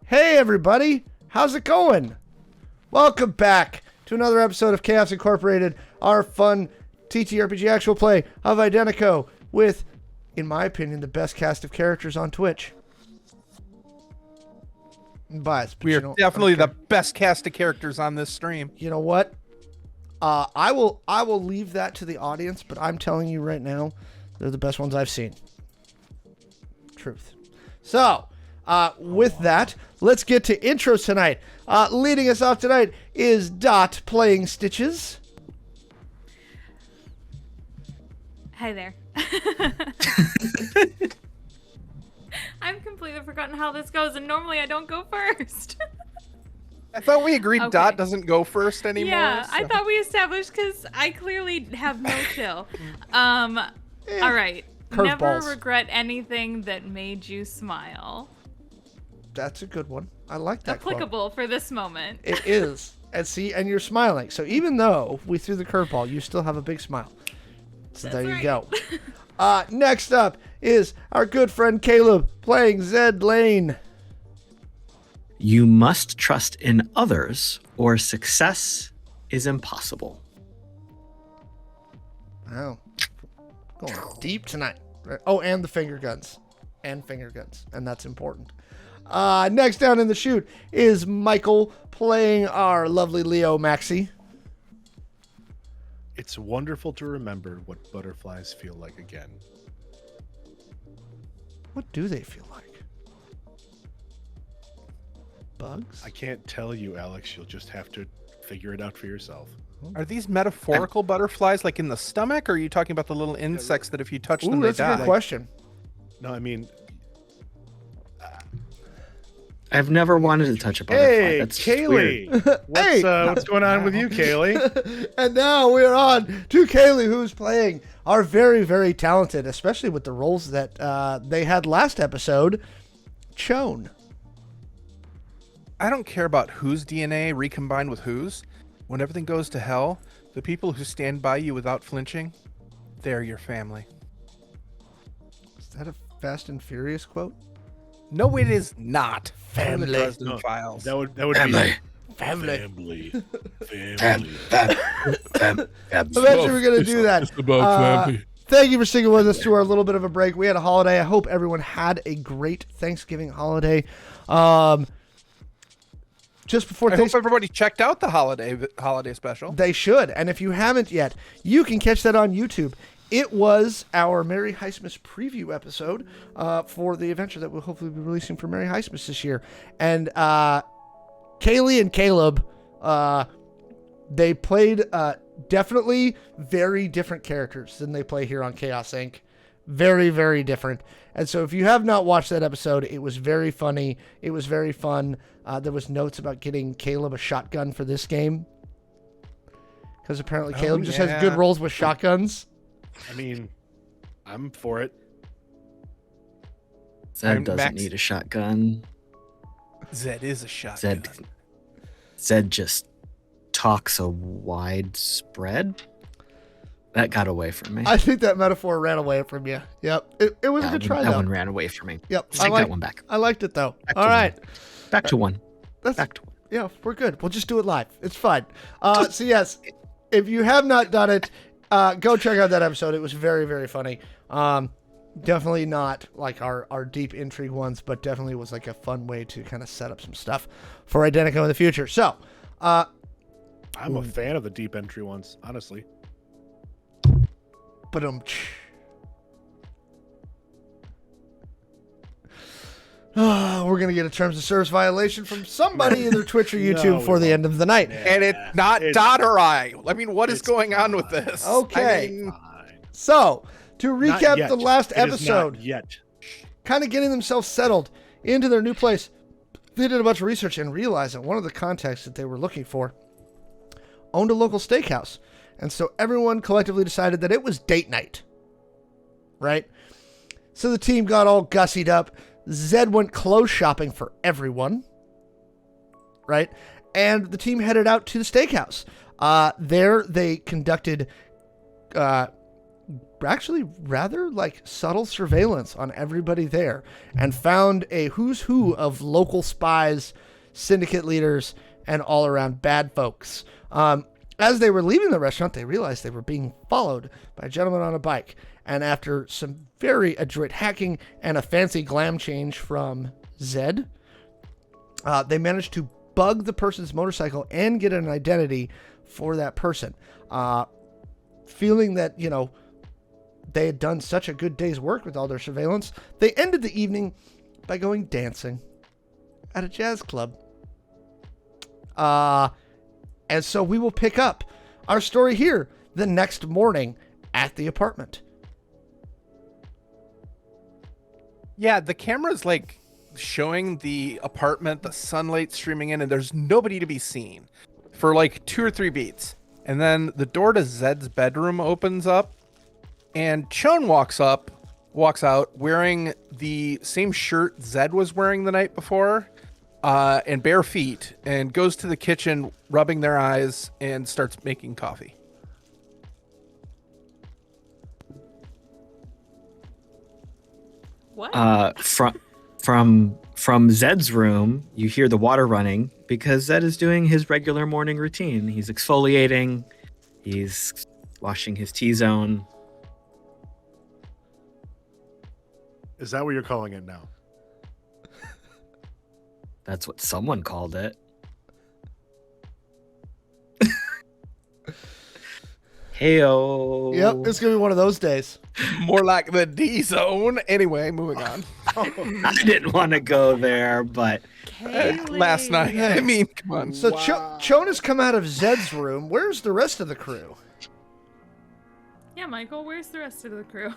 Hey everybody, how's it going? Welcome back to another episode of Chaos Incorporated, our fun TTRPG actual play of Identico with, in my opinion, the best cast of characters on Twitch. Biased, but we are definitely the best cast of characters on this stream. You know what? I will leave that to the audience, but I'm telling you right now, they're the best ones I've seen. Truth. So, with that, let's get to intros tonight. Leading us off tonight is Dot playing Stitches. Hi there. I've completely forgotten how this goes, and normally I don't go first. I thought we agreed Okay. Dot doesn't go first anymore. Yeah, so. I thought we established because I clearly have no chill. All right. Never Curveballs. regret anything that made you smile. That's a good one. I like that quote. Applicable for this moment. It is. And you're smiling. So even though we threw the curveball, you still have a big smile. So there you go. Next up is our good friend Caleb playing Zed Lane. You must trust in others or success is impossible. Wow. Going deep tonight. Oh, and the finger guns. And that's important. Next down in the chute is Michael playing our lovely Leo Maxi. It's wonderful to remember what butterflies feel like again. What do they feel like? Bugs? I can't tell you, Alex. You'll just have to figure it out for yourself. Are these metaphorical butterflies like in the stomach, or are you talking about the little insects that if you touch them, Ooh, they that's a die? good question. No, I mean, I've never wanted to touch a butterfly. hey, That's just Kaylee. weird. What's going on with you, Kaylee? And now we're on to Kaylee, who's playing our very, very talented, especially with the roles that they had last episode, Shawn. I don't care about whose DNA recombined with whose. When everything goes to hell, the people who stand by you without flinching, they're your family. Is that a Fast and Furious quote? No, it is not. From the Family. Dresden No, Files. that would Family. be Family. family. Eventually we're going to do that. Thank you for sticking with us to our little bit of a break. We had a holiday. I hope everyone had a great Thanksgiving holiday. Just before I hope Thanksgiving, everybody checked out the holiday special. they should. And if you haven't yet, you can catch that on YouTube. It was our Merry Heistmas preview episode for the adventure that we'll hopefully be releasing for Merry Heistmas this year. And Kaylee and Caleb, they played definitely very different characters than they play here on Chaos Inc. Very, very different. And so if you have not watched that episode, it was very funny. It was very fun. There was notes about getting Caleb a shotgun for this game. Because apparently Caleb just has good rolls with shotguns. I mean, I'm for it. Zed doesn't Max- need a shotgun. Zed is a shotgun. Zed just talks a wide spread. That got away from me. I think that metaphor ran away from you. Yep. It was a good try, That though. one ran away from me. Yep. Take that one back. I liked it, though. Back to All right. Back to one. That's, Back to one. yeah, we're good. We'll just do it live. It's fine. So, yes, if you have not done it, go check out that episode. It was very, very funny. Definitely not like our deep intrigue ones, but definitely was like a fun way to kind of set up some stuff for Identico in the future. So, I'm a fan of the deep entry ones, honestly. but we're gonna get a terms of service violation from somebody, either Twitch or YouTube, No, before the end of the night. And it's not Dot or I. I mean, what is it's going on with this? Okay. I mean, Fine. So, to Not recap yet. the last It is not episode, yet. kind of getting themselves settled into their new place, they did a bunch of research and realized that one of the contacts that they were looking for owned a local steakhouse. And so everyone collectively decided that it was date night. Right? So the team got all gussied up. Zed went clothes shopping for everyone. Right? And the team headed out to the steakhouse. There they conducted actually rather like subtle surveillance on everybody there, and found a who's who of local spies, syndicate leaders, and all around bad folks. As they were leaving the restaurant, they realized they were being followed by a gentleman on a bike. And after some very adroit hacking and a fancy glam change from Zed, they managed to bug the person's motorcycle and get an identity for that person. Feeling that, they had done such a good day's work with all their surveillance, they ended the evening by going dancing at a jazz club. And so we will pick up our story here the next morning at the apartment. Yeah, the camera's like showing the apartment, the sunlight streaming in, and there's nobody to be seen for like 2 or 3 beats. And then the door to Zed's bedroom opens up, and Shawn walks out wearing the same shirt Zed was wearing the night before, and bare feet, and goes to the kitchen, rubbing their eyes, and starts making coffee. What? From Zed's room, you hear the water running because Zed is doing his regular morning routine. He's exfoliating, he's washing his T-zone. Is that what you're calling it now? That's what someone called it. Heyo. Yep, it's going to be one of those days. More like the D zone. Anyway, moving on. I didn't want to go there, but Kaylee. Last night. I mean, come on. So Shawn has come out of Zed's room. Where's the rest of the crew? Yeah, Michael, where's the rest of the crew?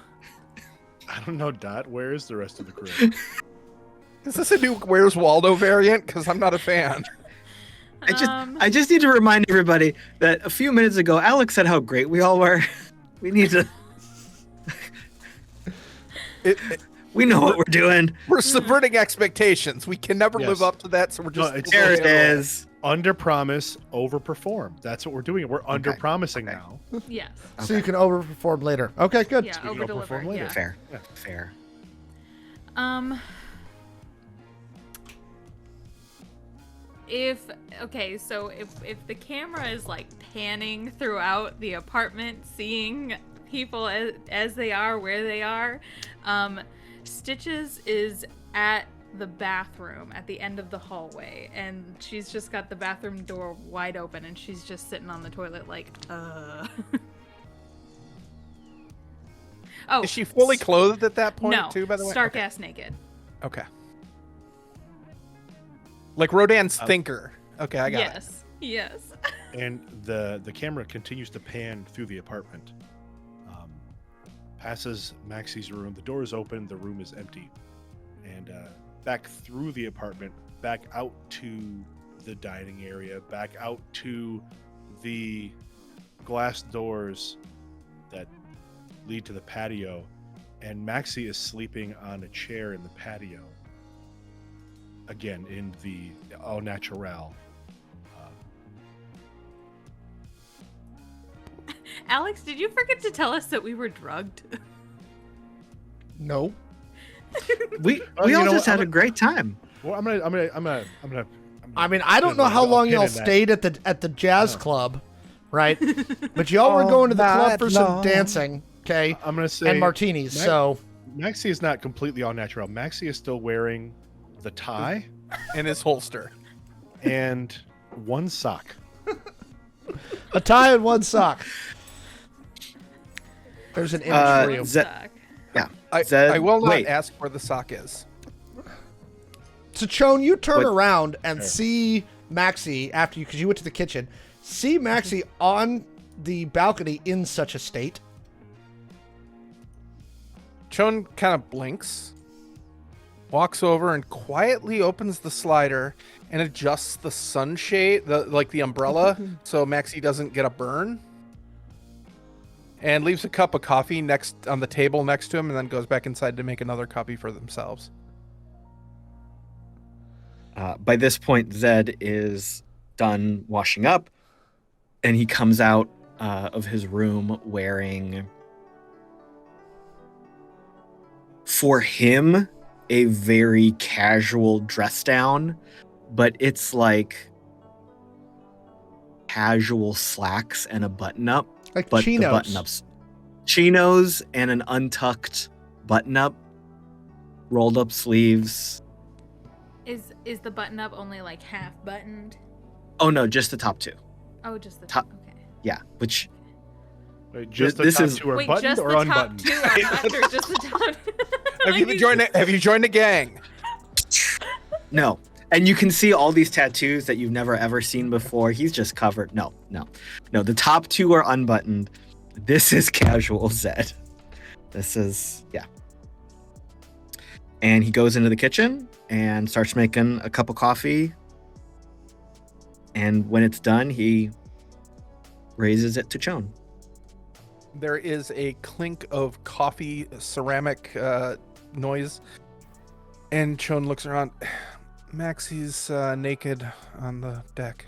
I don't know, Dot. Where is the rest of the crew? Is this a new Where's Waldo variant? Because I'm not a fan. I just need to remind everybody that a few minutes ago, Alex said how great we all were. We need to. We know what we're doing. We're subverting expectations. We can never Yes. live up to that, so we're just. There it is. Under promise, over perform. That's what we're doing. We're under promising now. Yes. So you can overperform later. Okay, good. Yeah, can over deliver. overperform later. Yeah. Fair. Yeah. Fair. If the camera is like panning throughout the apartment, seeing people as they are, where they are, Stitches is at the bathroom at the end of the hallway, and she's just got the bathroom door wide open, and she's just sitting on the toilet like, Oh, Is she fully clothed at that point, no, too, by the way? stark ass naked. Okay. Like Rodin's thinker. Okay, I got it. Yes. And the camera continues to pan through the apartment. Passes Maxi's room. The door is open. The room is empty. And back through the apartment, back out to the dining area, back out to the glass doors that lead to the patio. And Maxi is sleeping on a chair in the patio. Again, in the au naturel. Alex, did you forget to tell us that we were drugged? No. We you all know just what? had a great time. Well, I'm gonna. I mean, I don't know how long y'all stayed at the jazz club, right? But y'all were going to the club for some dancing, okay? I'm gonna say And martinis. So Maxi is not completely all natural. Maxi is still wearing the tie In his holster. and one sock. a tie and one sock. There's an image for you. Suck. Yeah. I Zed, will not wait. ask where the sock is. So Shawn, you turn What- around and Sure. see Maxi after you, because you went to the kitchen. See Maxi on the balcony in such a state. Shawn kind of blinks, walks over and quietly opens the slider and adjusts the sunshade, the umbrella, so Maxi doesn't get a burn. And leaves a cup of coffee on the table next to him, and then goes back inside to make another copy for themselves. By this point, Zed is done washing up, and he comes out of his room wearing for him, a very casual dress down, but it's like casual slacks and a button up. Like But chinos. the button ups, chinos and an untucked button up, rolled up sleeves. Is the button up only like half buttoned? Oh no, just the top two. Oh, just the Top- Okay. Yeah, which Wait, just the This top is- two are Wait, buttoned just or the top unbuttoned? two are buttoned or just the top? Have you joined a gang? no. And you can see all these tattoos that you've never ever seen before. He's just covered. No. The top two are unbuttoned. This is casual Zed. This is, yeah. And he goes into the kitchen and starts making a cup of coffee. And when it's done, he raises it to Chon. There is a clink of coffee ceramic noise, and Chon looks around. Maxi's naked on the deck.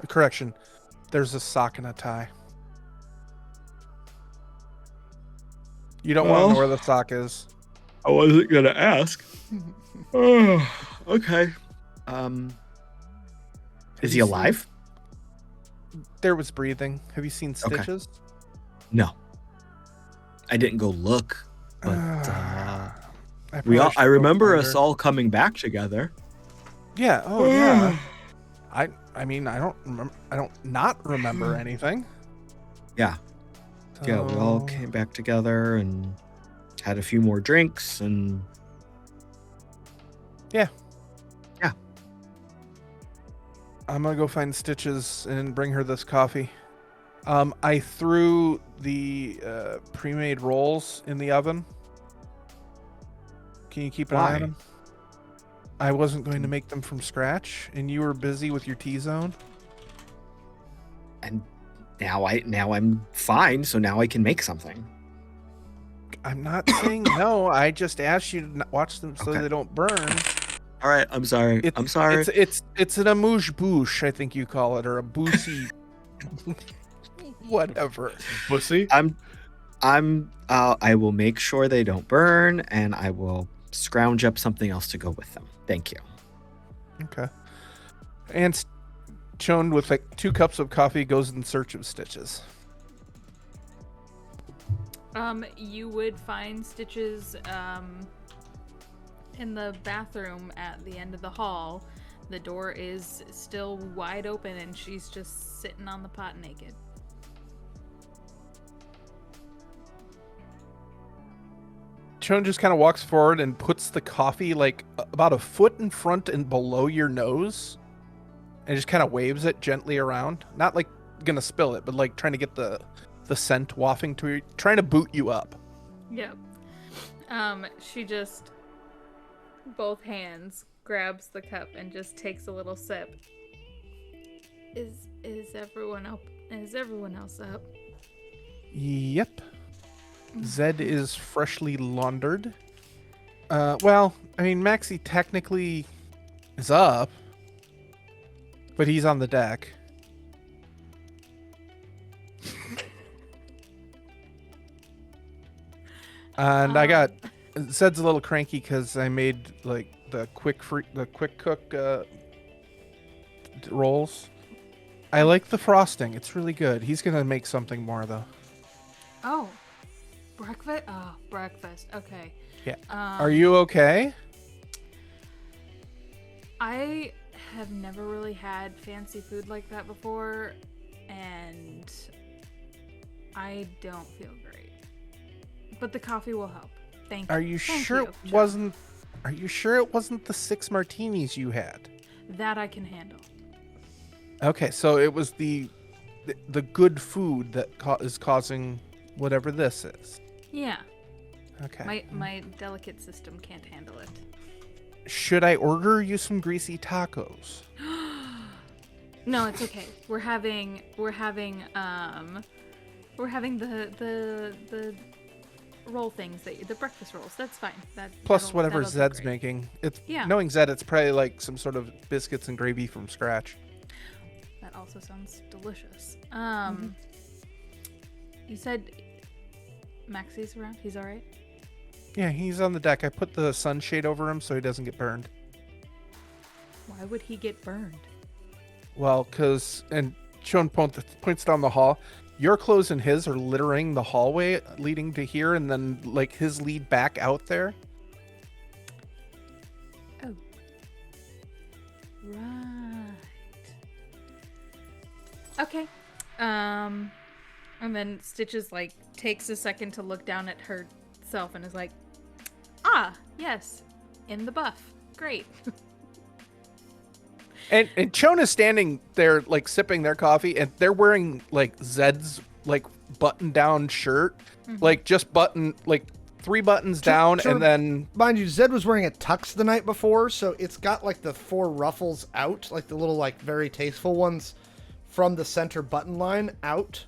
Correction, there's a sock and a tie. You don't want to Well- know where the sock is. I wasn't gonna ask. Oh, okay. Is he you seen- alive? There was breathing. Have you seen Okay. stitches? No. I didn't go look, but I probably should I go remember find us her. all coming back together. Yeah. Oh yeah. I mean I don't remember. I don't not remember anything. Yeah. Yeah, we all So- came back together and had a few more drinks and I'm gonna go find Stitches and bring her this coffee. I threw the pre-made rolls in the oven. Can you keep an eye Why? on them? I wasn't going to make them from scratch, and you were busy with your T-zone. and now I'm fine, so now I can make something. I'm not saying no. I just asked you to watch them so Okay. they don't burn. All right, I'm sorry. I'm sorry. It's an amuse bouche, I think you call it, or a boussy. Whatever. Pussy? I will make sure they don't burn, and I will scrounge up something else to go with them. Thank you. Okay. And Chon, with like 2 cups of coffee, goes in search of Stitches. You would find Stitches in the bathroom at the end of the hall. The door is still wide open and she's just sitting on the pot naked. Chon just kind of walks forward and puts the coffee like about a foot in front and below your nose, and just kind of waves it gently around. Not like gonna spill it, but like trying to get the scent wafting to you, trying to boot you up. Yep. She just both hands grabs the cup and just takes a little sip. Is everyone up? Is everyone else up? Yep. Zed is freshly laundered. Well, I mean, Maxi technically is up, but he's on the deck. And I got Zed's a little cranky because I made like the quick cook rolls. I like the frosting; it's really good. He's gonna make something more though. Oh, breakfast. Oh, breakfast. Okay. Yeah. Are you okay? I have never really had fancy food like that before, and I don't feel great. But the coffee will help. Thank you. Are you Thank sure you, it John. wasn't? Are you sure it wasn't the 6 martinis you had? That I can handle. Okay, so it was the good food that is causing whatever this is. Yeah. Okay. My delicate system can't handle it. Should I order you some greasy tacos? No, it's okay. We're having the roll things the breakfast rolls. That's fine. Plus whatever that'll do Zed's great. making. It's Yeah. knowing Zed, it's probably like some sort of biscuits and gravy from scratch. That also sounds delicious. Mm-hmm. You said Maxi's around? He's all right? Yeah, he's on the deck. I put the sunshade over him so he doesn't get burned. Why would he get burned? Well, and Shawn points down the hall. Your clothes and his are littering the hallway leading to here, and then like his lead back out there. Oh. Right. Okay. And then Stitches like takes a second to look down at herself and is like, "Ah, yes, in the buff. Great." And Shawn is standing there like sipping their coffee, and they're wearing like Zed's like button down shirt, like just like 3 buttons down, and then mind you, Zed was wearing a tux the night before, so it's got like the 4 ruffles out, like the little like very tasteful ones from the center button line out.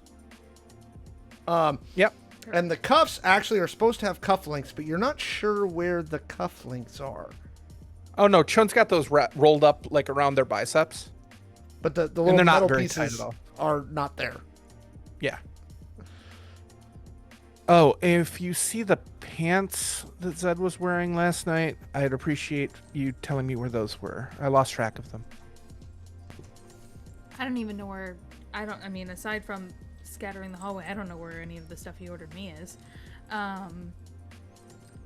Yep. And the cuffs actually are supposed to have cufflinks, but you're not sure where the cufflinks are. Oh no, Shawn's got those rolled up like around their biceps. But the And little they're not metal very tight pieces at all. are not there. Yeah. Oh, if you see the pants that Zed was wearing last night, I'd appreciate you telling me where those were. I lost track of them. I don't even know where. I mean, aside from scattering the hallway, I don't know where any of the stuff he ordered me is.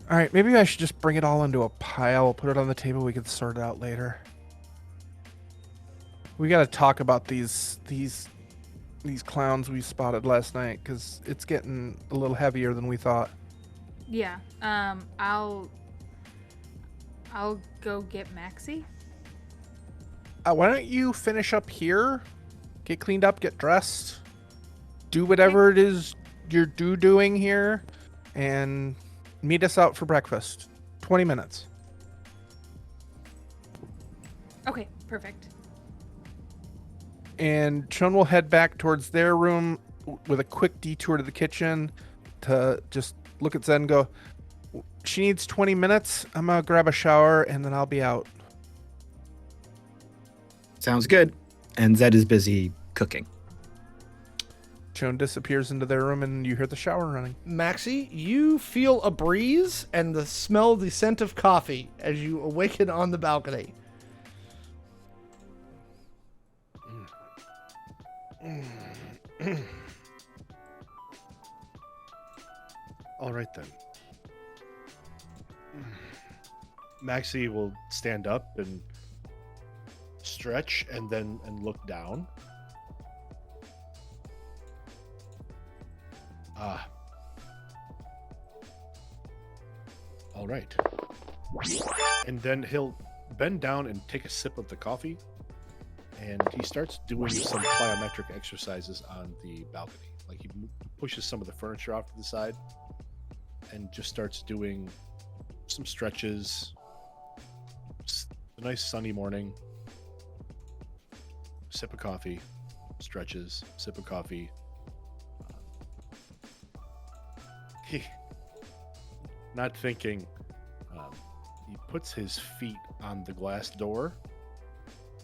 All right, maybe I should just bring it all into a pile, put it on the table, we can sort it out later. We got to talk about these clowns we spotted last night, because it's getting a little heavier than we thought. Yeah. I'll go get Maxi. Why don't you finish up here, get cleaned up, get dressed, do whatever it is you're doing here, and meet us out for breakfast. 20 minutes. Okay, perfect. And Shawn will head back towards their room with a quick detour to the kitchen to just look at Zed and go, "She needs 20 minutes. I'm going to grab a shower and then I'll be out." Sounds good. And Zed is busy cooking. Shawn disappears into their room and you hear the shower running. Maxi, you feel a breeze and the smell, the scent of coffee as you awaken on the balcony. All right then. Maxi will stand up and stretch and look down. Ah. All right. And then he'll bend down and take a sip of the coffee. And he starts doing some plyometric exercises on the balcony. Like he pushes some of the furniture off to the side and just starts doing some stretches. It's a nice sunny morning. Sip of coffee, stretches, sip of coffee. He, not thinking, he puts his feet on the glass door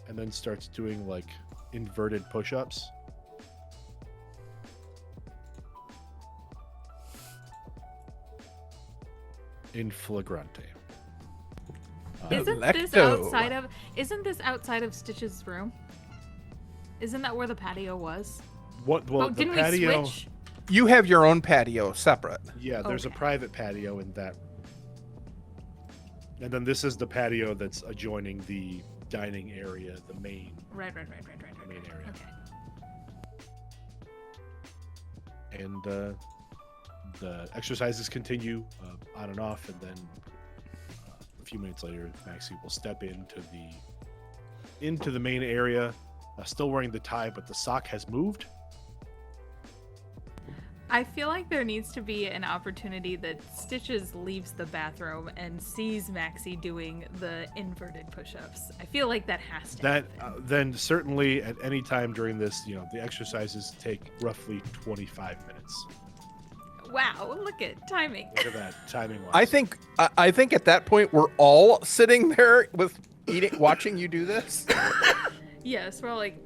and then starts doing like inverted push-ups. In flagrante. Isn't this outside of Stitch's room? Isn't that where the patio was? What? Well, the didn't patio. we switch? You have your own patio separate. Yeah, there's a private patio in that. And then this is the patio that's adjoining the dining area, the main. Right. The main area. Okay. And the exercises continue on and off, and then a few minutes later, Maxi will step into the main area, still wearing the tie, but the sock has moved. I feel like there needs to be an opportunity that Stitches leaves the bathroom and sees Maxi doing the inverted push-ups. I feel like that has to happen. Then certainly at any time during this, the exercises take roughly 25 minutes. Wow, look at timing. Look at that timing. I think at that point we're all sitting there with watching you do this. Yes, we're all like,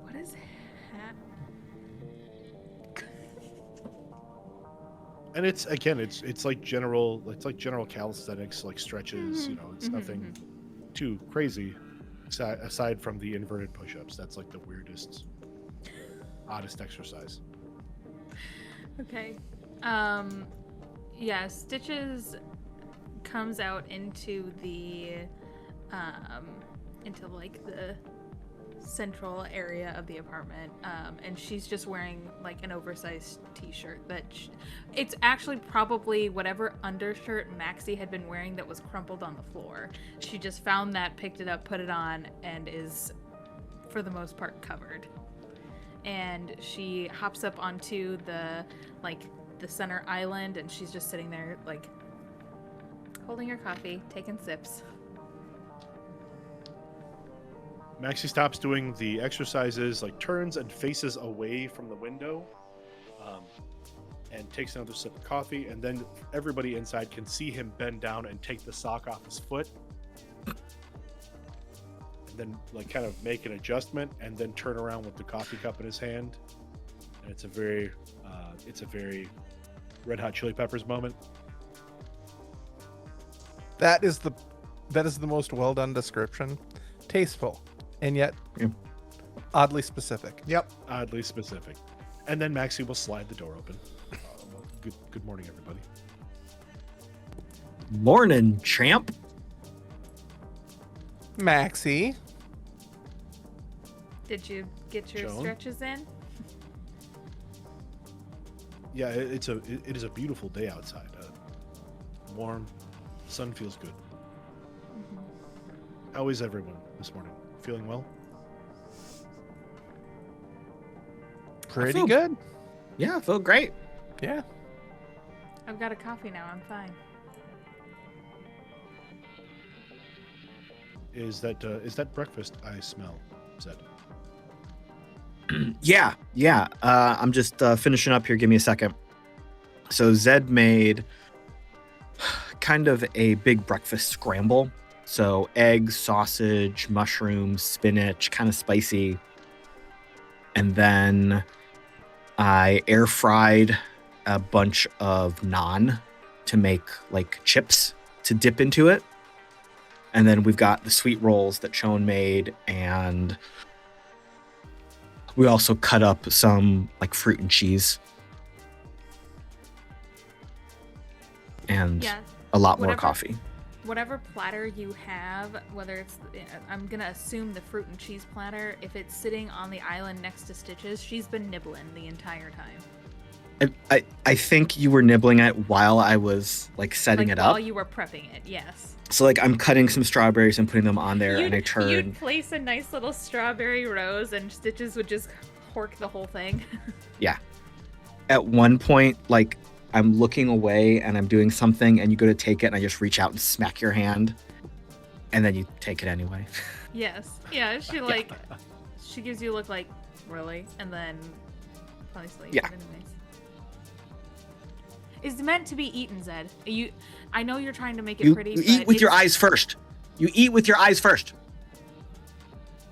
what is happening? And it's like general calisthenics, like stretches. You know, it's nothing too crazy. Aside from the inverted push-ups, that's like the weirdest, oddest exercise. Okay. Yeah, Stitches comes out into the into like the central area of the apartment, and she's just wearing like an oversized t-shirt that it's actually probably whatever undershirt Maxi had been wearing that was crumpled on the floor. She just found that, picked it up, put it on, and is for the most part covered. And she hops up onto the center island, and she's just sitting there like holding her coffee, taking sips. Maxi stops doing the exercises, like turns and faces away from the window, and takes another sip of coffee, and then everybody inside can see him bend down and take the sock off his foot, and then like kind of make an adjustment, and then turn around with the coffee cup in his hand. And it's a very Red Hot Chili Peppers moment. That is the most well done description. Tasteful, and yet oddly specific. Yep. Oddly specific. And then Maxi will slide the door open. Good morning, everybody. Morning, champ. Maxi. Did you get your Shawn? stretches in? Yeah, it is a beautiful day outside. Warm, sun feels good. How is everyone this morning? Feeling well? Pretty feel- good. Yeah, I feel great. Yeah. I've got a coffee now. I'm fine. Is that breakfast I smell, Zed? Yeah. I'm just finishing up here. Give me a second. So Zed made kind of a big breakfast scramble. So eggs, sausage, mushrooms, spinach, kind of spicy. And then I air fried a bunch of naan to make like chips to dip into it. And then we've got the sweet rolls that Shawn made, and we also cut up some like fruit and cheese. And Yeah. a lot more Whatever. coffee. Whatever platter you have, whether it's, I'm gonna assume the fruit and cheese platter, if it's sitting on the island next to Stitches, she's been nibbling the entire time. I think you were nibbling at while I was like setting Like it while up. you were prepping it, yes. So like I'm cutting some strawberries and putting them on there, and I turn. You'd place a nice little strawberry rose, and Stitches would just hork the whole thing. Yeah. At one point, like I'm looking away and I'm doing something, and you go to take it, and I just reach out and smack your hand, and then you take it anyway. Yes. Yeah, she she gives you a look like, really? And then probably sleeps. Yeah. Anyways. It's meant to be eaten, Zed. I know you're trying to make it You, pretty, you but eat with your it's- eyes first. You eat with your eyes first.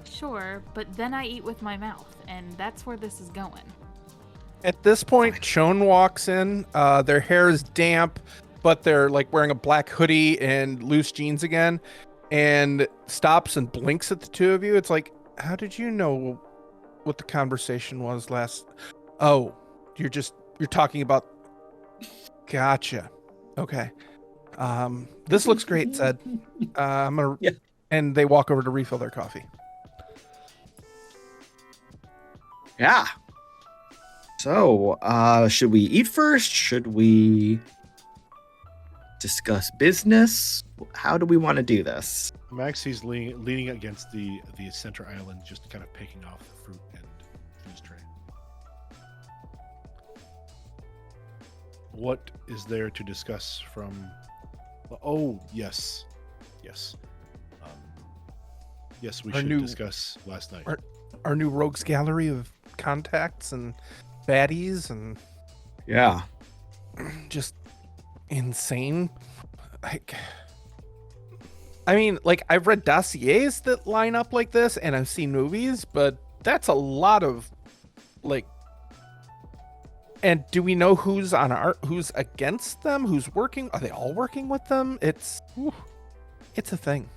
Sure, but then I eat with my mouth, and that's where this is going. At this point, Shawn walks in. Their hair is damp, but they're like wearing a black hoodie and loose jeans again, and stops and blinks at the two of you. It's like, how did you know what the conversation was last? Oh, you're talking about. Gotcha. Okay. This looks great, Zed. I'm gonna. Yeah. And they walk over to refill their coffee. Yeah. So, should we eat first? Should we discuss business? How do we want to do this? Maxi's leaning against the center island, just kind of picking off the fruit and juice tray. What is there to discuss from? Oh, yes. Yes, we Our should new- discuss last night. Our new rogues gallery of contacts and baddies and Yeah. just insane. I mean, like, I've read dossiers that line up like this, and I've seen movies, but that's a lot of like And do we know who's against them? Who's working? Are they all working with them? It's a thing.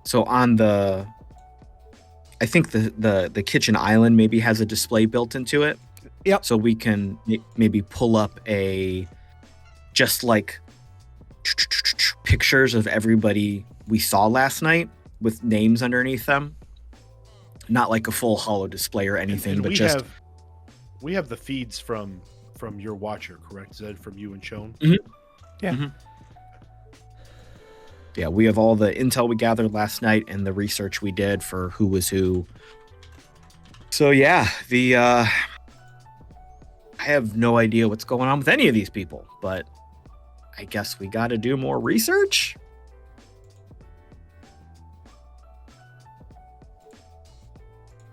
So on I think the kitchen island maybe has a display built into it. Yep. So we can maybe pull up just like pictures of everybody we saw last night with names underneath them. Not like a full holo display or anything, And but we have the feeds from your watcher, correct, Zed? From you and Shawn? Yeah. Mhm. Yeah, we have all the intel we gathered last night and the research we did for who was who. So yeah, I have no idea what's going on with any of these people, but I guess we got to do more research.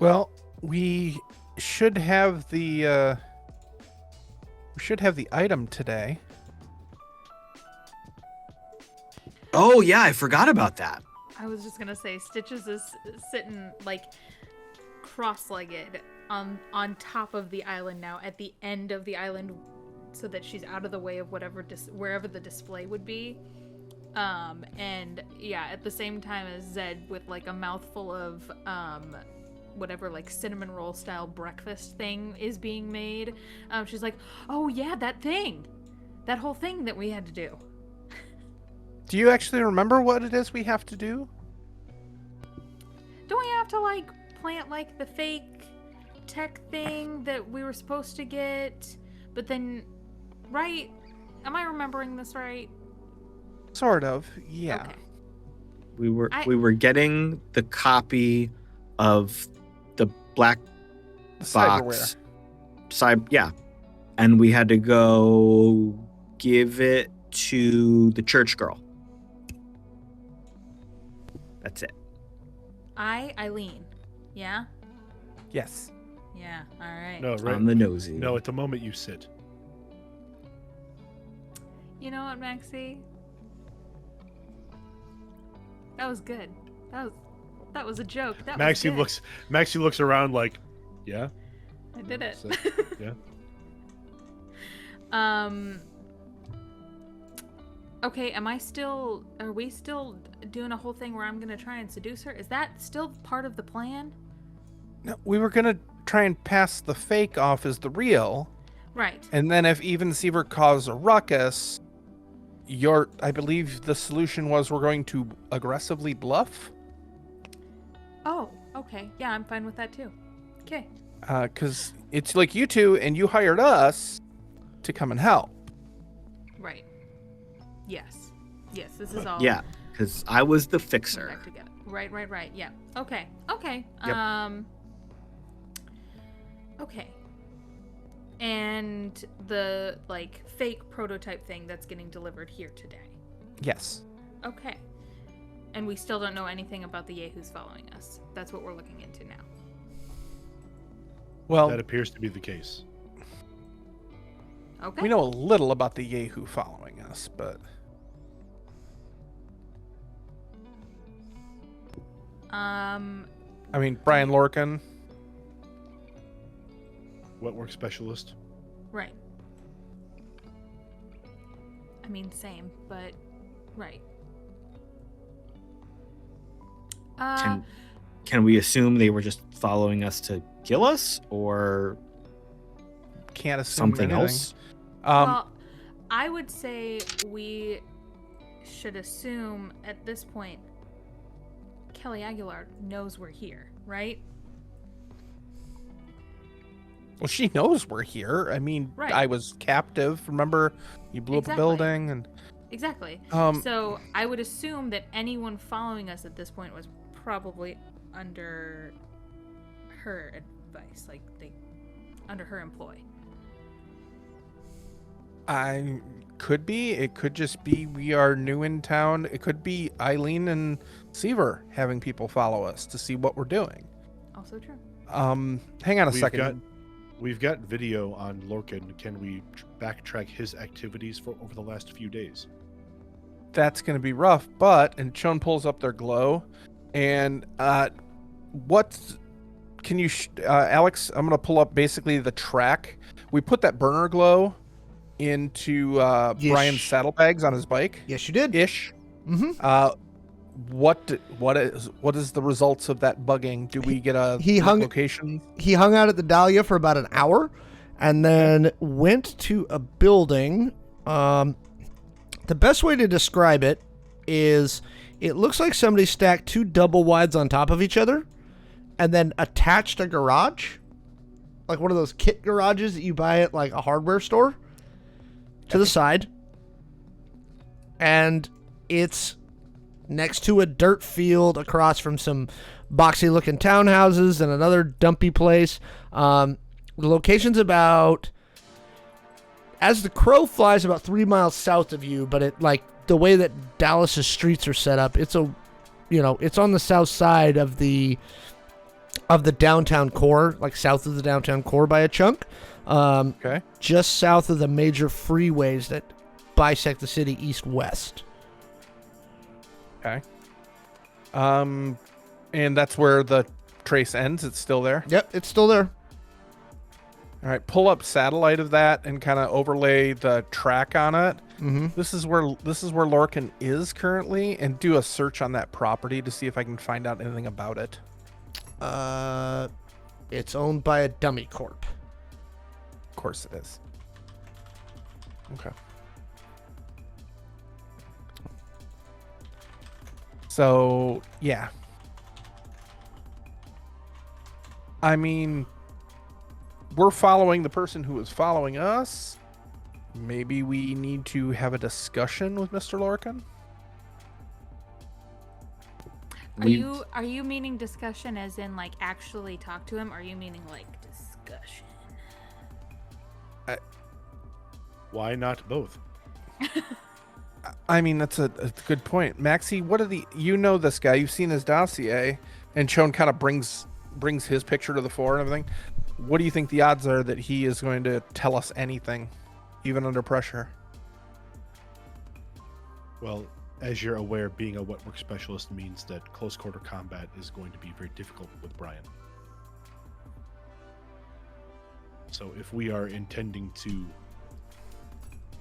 Well, we should have the item today. Oh yeah, I forgot about that. I was just gonna say, Stitches is sitting like cross-legged on top of the island now, at the end of the island, so that she's out of the way of wherever the display would be. And yeah, at the same time as Zed with like a mouthful of whatever like cinnamon roll style breakfast thing is being made. She's like, oh yeah, that whole thing that we had to do. Do you actually remember what it is we have to do? Don't we have to like plant like the fake tech thing that we were supposed to get? But then, right? Am I remembering this right? Sort of, yeah. Okay. We were getting the copy of the black box. Yeah. And we had to go give it to the church girl. That's it. Eileen. Yeah? Yes. Yeah, alright. No, right. On the nosy. No, at the moment you sit. You know what, Maxi? That was good. That was a joke. That was good. Maxi looks around like, yeah. I did it. So, yeah. Okay, are we still doing a whole thing where I'm gonna try and seduce her? Is that still part of the plan? No, we were gonna try and pass the fake off as the real. Right. And then if even Seaver caused a ruckus, I believe the solution was we're going to aggressively bluff. Oh, okay. Yeah, I'm fine with that too. Okay. Because it's like you two, and you hired us to come and help. Right. Yes. Yes, this is all. Yeah, because I was the coming fixer. back together. Right. Yeah. Okay. Yep. Okay. And the like fake prototype thing that's getting delivered here today. Yes. Okay. And we still don't know anything about the yahoos following us. That's what we're looking into now. Well, That appears to be the case. Okay. we know a little about the Yahoo following us, but I mean, Brian Lorcan. Wetwork specialist. Right. I mean, same, but right. Can we assume they were just following us to kill us, or Can't assume something anything. else? Well, I would say we should assume at this point Kelly Aguilar knows we're here, right? Well, she knows we're here. I mean, Right. I was captive. Remember, you blew up a Exactly. building, and Exactly. Um, So I would assume that anyone following us at this point was probably under her advice, like under her employ. I could be. It could just be we are new in town. It could be Eileen and Seaver having people follow us to see what we're doing. Also true. Hang on a second. We've got video on Lorcan. Can we backtrack his activities for over the last few days? That's going to be rough, and Shawn pulls up their glow, and what can you, Alex? I'm gonna pull up basically the track. We put that burner glow into Yes. Brian's saddlebags on his bike. Yes, you did. Ish. Mm-hmm. What is the results of that bugging? Do we get a location? He hung out at the Dahlia for about an hour, and then went to a building. The best way to describe it is, it looks like somebody stacked 2 double wides on top of each other, and then attached a garage, like one of those kit garages that you buy at like a hardware store, to the side. And it's next to a dirt field across from some boxy looking townhouses and another dumpy place. The location's about, as the crow flies, about 3 miles south of you, but it, like, the way that Dallas's streets are set up, it's it's on the south side of the downtown core, like south of the downtown core by a chunk. Okay. Just south of the major freeways that bisect the city east-west. Okay. And that's where the trace ends. It's still there. Yep, it's still there. All right. Pull up satellite of that and kind of overlay the track on it. Mm-hmm. This is where Lorcan is currently, and do a search on that property to see if I can find out anything about it. It's owned by a dummy corp. Of course it is. Okay. So, yeah. I mean, we're following the person who is following us. Maybe we need to have a discussion with Mr. Lorcan. Are you meaning discussion as in like actually talk to him? Or are you meaning like discussion? Why not both? I mean, that's a good point. Maxi, what are this guy, you've seen his dossier, and Shawn kind of brings his picture to the fore and everything. What do you think the odds are that he is going to tell us anything, even under pressure? Well, as you're aware, being a wet work specialist means that close quarter combat is going to be very difficult with Brian. So if we are intending to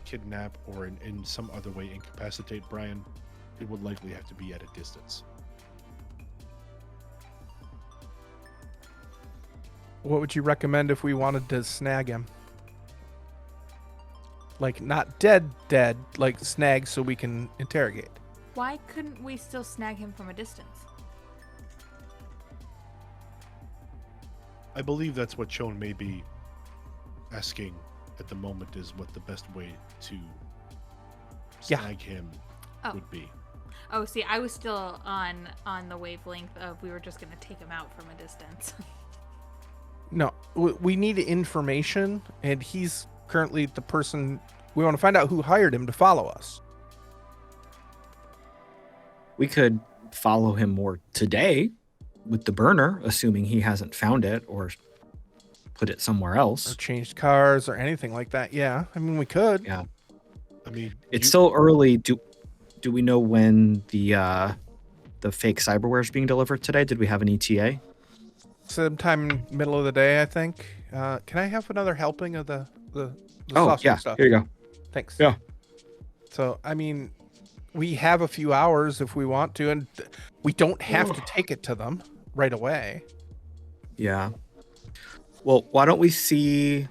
kidnap or in some other way incapacitate Brian, it would likely have to be at a distance. What would you recommend if we wanted to snag him? Like, not dead, like snag so we can interrogate. Why couldn't we still snag him from a distance? I believe that's what Shawn may be asking at the moment, is what the best way to snag him would be. Oh, see, I was still on the wavelength of we were just going to take him out from a distance. No, we need information, and he's currently the person. We want to find out who hired him to follow us. We could follow him more today with the burner, assuming he hasn't found it or put it somewhere Or else. changed cars or anything like that. Yeah, I mean, we could. Yeah. I mean, It's still early. Do we know when the fake cyberware is being delivered today? Did we have an ETA? Sometime middle of the day, I think. Can I have another helping of the Oh, sausage yeah. stuff? Here you go. Thanks. Yeah. So, I mean, we have a few hours if we want to, and we don't have to take it to them right away. Yeah. Well, why don't we see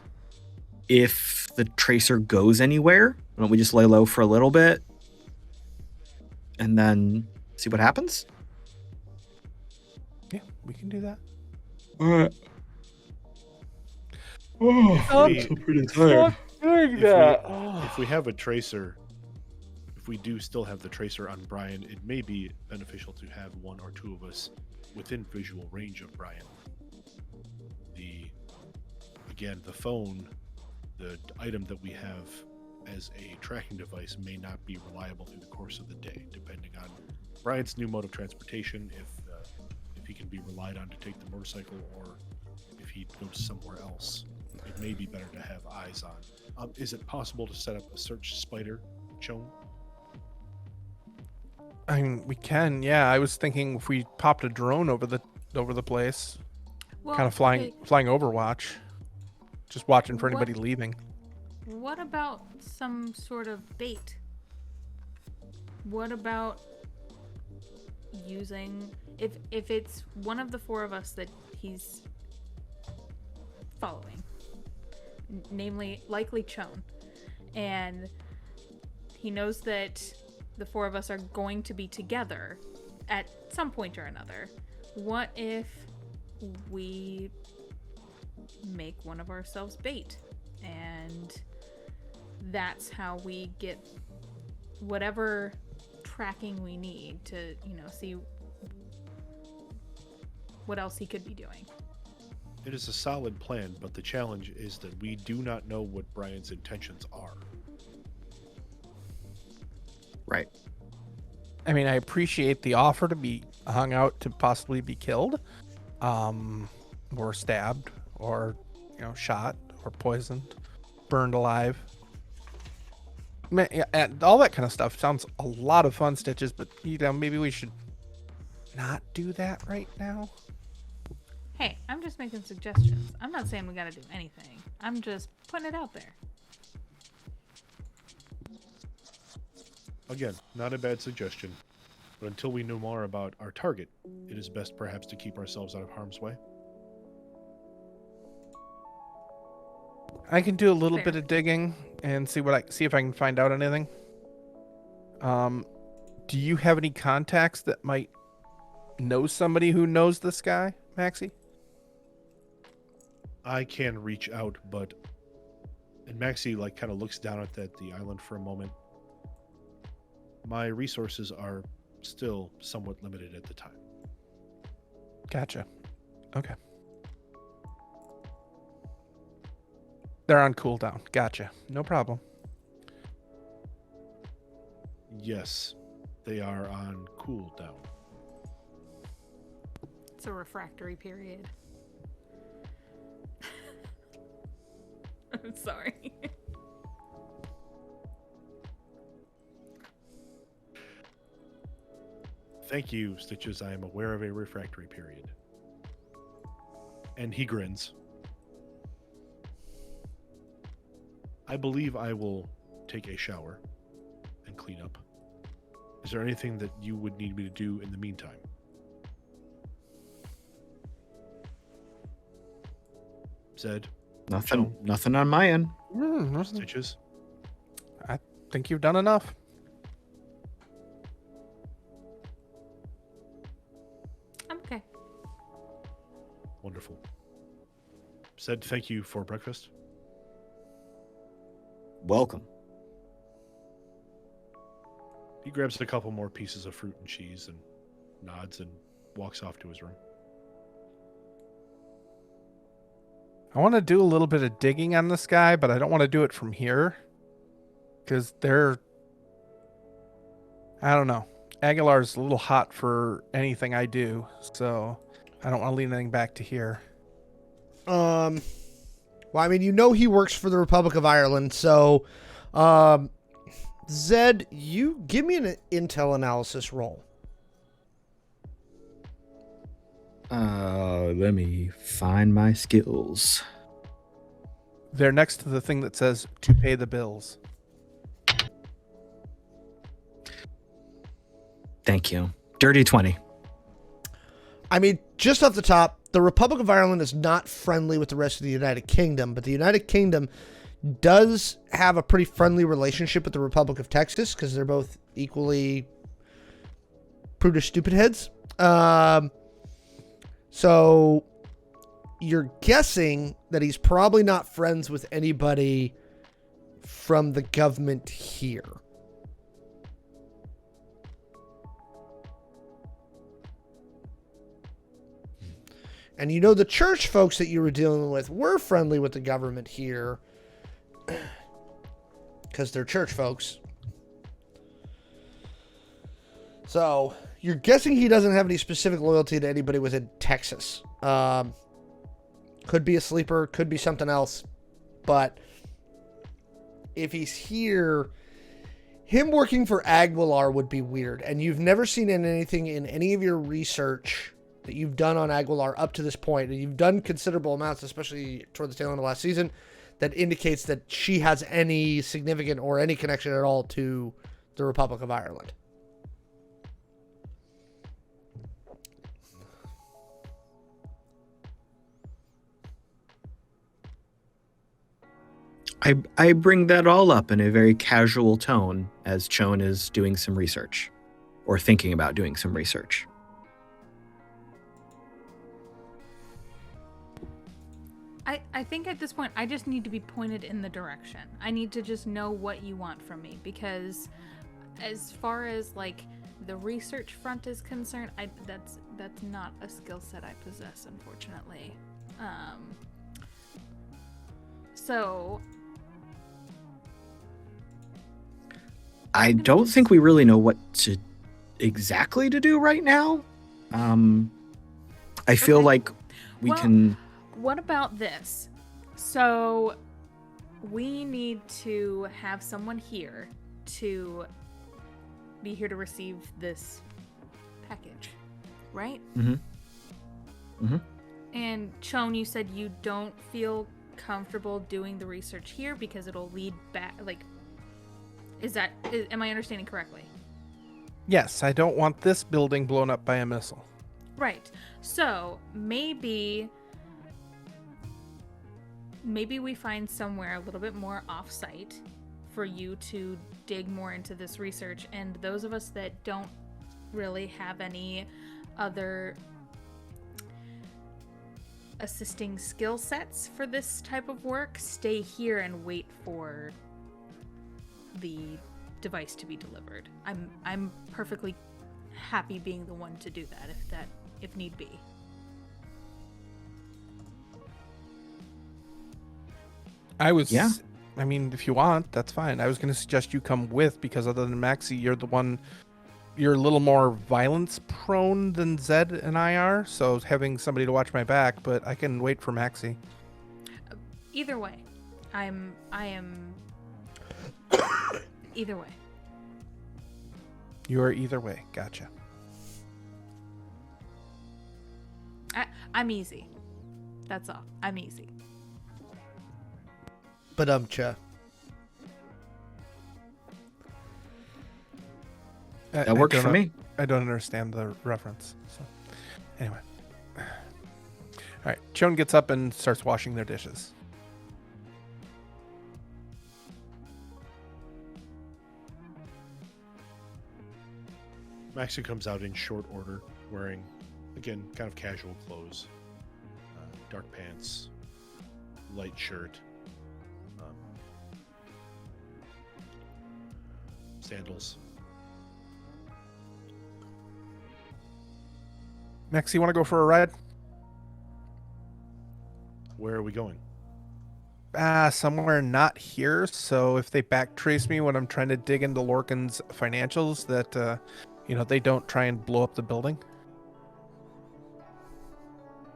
if the tracer goes anywhere? Why don't we just lay low for a little bit and then see what happens? Yeah, we can do that. All right. pretty tired. If we have a tracer, if we do still have the tracer on Brian, it may be beneficial to have one or two of us within visual range of Brian. The phone, the item that we have as a tracking device, may not be reliable through the course of the day, depending on Brian's new mode of transportation, if he can be relied on to take the motorcycle, or if he goes somewhere else. It may be better to have eyes on. Is it possible to set up a search spider, Shawn? I mean, we can, yeah. I was thinking if we popped a drone over the over the place, Well, kind of flying Overwatch, just watching for What- anybody leaving. What about some sort of bait? What about using if it's one of the four of us that he's following, namely likely Shawn, and he knows that the four of us are going to be together at some point or another. What if we make one of ourselves bait, and that's how we get whatever tracking we need to, see what else he could be doing. It is a solid plan, but the challenge is that we do not know what Brian's intentions are. Right. I mean, I appreciate the offer to be hung out to possibly be killed, or stabbed, or shot, or poisoned, burned alive. And all that kind of stuff sounds a lot of fun, Stitches. But maybe we should not do that right now. Hey, I'm just making suggestions. I'm not saying we gotta do anything. I'm just putting it out there. Again, not a bad suggestion, but until we know more about our target, it is best perhaps to keep ourselves out of harm's way. I can do a little Fair. bit of digging and see if I can find out anything. Do you have any contacts that might know somebody who knows this guy, Maxi? I can reach out, and Maxi kind of looks down at the island for a moment. My resources are still somewhat limited at the time. Gotcha. Okay. They're on cooldown. Gotcha. No problem. Yes, they are on cooldown. It's a refractory period. I'm sorry. Thank you, Stitches. I am aware of a refractory period. And he grins. I believe I will take a shower and clean up. Is there anything that you would need me to do in the meantime? Zed, Nothing on my end. Stitches. I think you've done enough. I'm okay. Wonderful. Zed, thank you for breakfast. Welcome. He grabs a couple more pieces of fruit and cheese and nods and walks off to his room. I want to do a little bit of digging on this guy, but I don't want to do it from here. Because I don't know. Aguilar's a little hot for anything I do, so I don't want to lean anything back to here. Well, I mean, he works for the Republic of Ireland, so, Zed, you give me an intel analysis roll. Let me find my skills. They're next to the thing that says to pay the bills. Thank you. Dirty 20. I mean, just off the top, the Republic of Ireland is not friendly with the rest of the United Kingdom, but the United Kingdom does have a pretty friendly relationship with the Republic of Texas because they're both equally prudish stupid heads. So you're guessing that he's probably not friends with anybody from the government here. And the church folks that you were dealing with were friendly with the government here because they're church folks. So you're guessing he doesn't have any specific loyalty to anybody within Texas. Could be a sleeper, could be something else. But if he's here, him working for Aguilar would be weird. And you've never seen anything in any of your research that you've done on Aguilar up to this point, and you've done considerable amounts, especially toward the tail end of last season, that indicates that she has any significant or any connection at all to the Republic of Ireland? I bring that all up in a very casual tone as Chone is doing some research, or thinking about doing some research. I think at this point I just need to be pointed in the direction. I need to just know what you want from me, because as far as like the research front is concerned, that's not a skill set I possess, unfortunately. So I don't think we really know what to exactly to do right now. I feel Okay. like we Well, can. What about this? So we need to have someone here to be here to receive this package, right? Mm-hmm. And Chone, you said you don't feel comfortable doing the research here because it'll lead back, like, am I understanding correctly? Yes, I don't want this building blown up by a missile. Right. So maybe we find somewhere a little bit more off-site for you to dig more into this research, and those of us that don't really have any other assisting skill sets for this type of work stay here and wait for the device to be delivered. I'm perfectly happy being the one to do that if need be. Yeah. I mean, if you want, that's fine. I was going to suggest you come with, because other than Maxi, you're a little more violence prone than Zed and I are. So having somebody to watch my back, but I can wait for Maxi. Either way, I am either way. You are either way. Gotcha. I'm easy. That's all. I'm easy. But cha. That worked for me. I don't understand the reference. So, anyway. All right. Chone gets up and starts washing their dishes. Maxi comes out in short order, wearing, again, kind of casual clothes. Dark pants, light shirt, sandals. Maxi, you want to go for a ride? Where are we going? Somewhere not here. So if they backtrace me when I'm trying to dig into Lorcan's financials, that they don't try and blow up the building.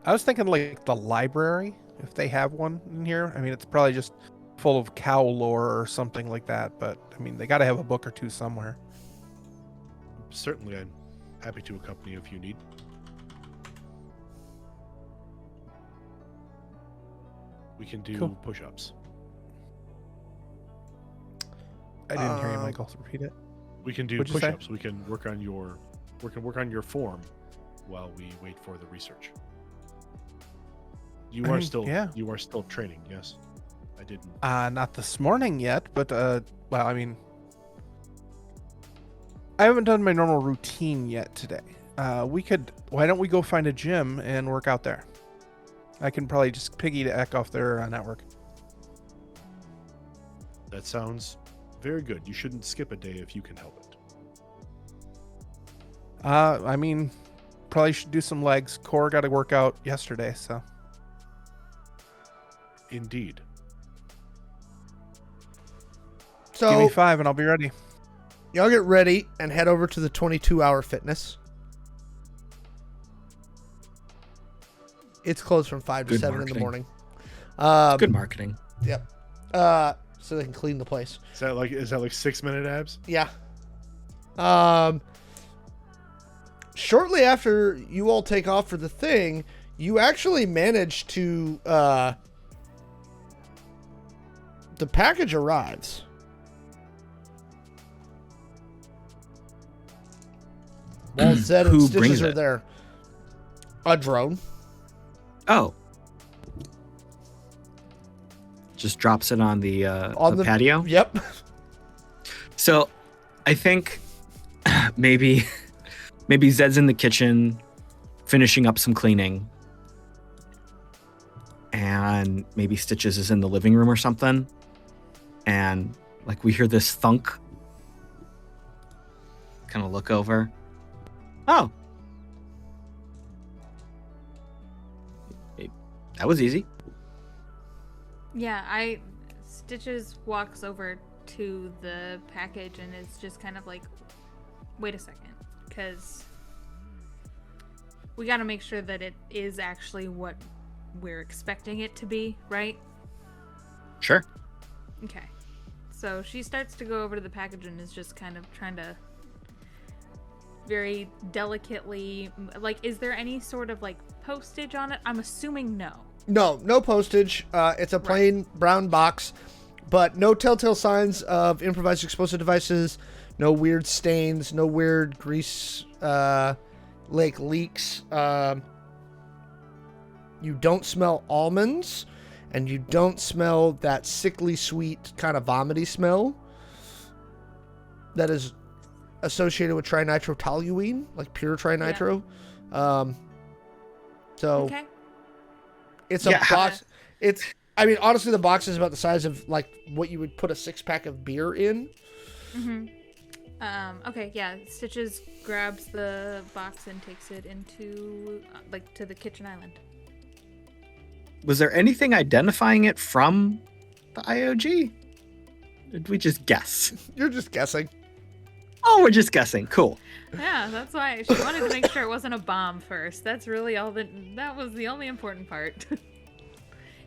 I was thinking like the library, if they have one in here. I mean, it's probably just full of cow lore or something like that. But I mean, they got to have a book or two somewhere. Certainly, I'm happy to accompany if you need. We can do Cool. push-ups. I didn't hear you, Michael. Repeat it. We can do What'd you say? push-ups. We can work on your form while we wait for the research. You are still training, yes. I didn't. Not this morning yet, but well, I mean, I haven't done my normal routine yet today. Why don't we go find a gym and work out there? I can probably just piggyback off their network. That sounds very good. You shouldn't skip a day if you can help it. I mean, probably should do some legs. Core got to work out yesterday, so. Indeed. So Give me 5 and I'll be ready. y'all get ready and head over to the 22-hour fitness. It's closed from 5 to Good 7 in the marketing. morning. Good marketing. Yep. So they can clean the place. Is that like 6-minute abs? Yeah. shortly after you all take off for the thing, you actually manage to the package arrives. While Zed and Who Stitches brings are it? there. A drone. Oh. Just drops it on the patio. Yep. So, I think maybe Zed's in the kitchen finishing up some cleaning, and maybe Stitches is in the living room or something, and like we hear this thunk. Kind of look over. Oh. That was easy. Yeah, Stitches walks over to the package and is just kind of like, wait a second, because we got to make sure that it is actually what we're expecting it to be, right? Sure. Okay. So she starts to go over to the package and is just kind of trying to very delicately, like, is there any sort of like postage on it? I'm assuming no. No postage. It's a plain brown box, but no telltale signs of improvised explosive devices, no weird stains, no weird grease lake leaks. You don't smell almonds, and you don't smell that sickly sweet kind of vomity smell that is associated with trinitrotoluene, like pure trinitro. So Okay. it's a box. I mean, honestly, the box is about the size of like what you would put a 6-pack of beer in. Mm-hmm. Okay, yeah. Stitches grabs the box and takes it into, like, to the kitchen island. Was there anything identifying it from the IOG? Did we just guess? You're just guessing. Oh, we're just guessing. Cool. Yeah, that's why she wanted to make sure it wasn't a bomb first. That's really all that was the only important part.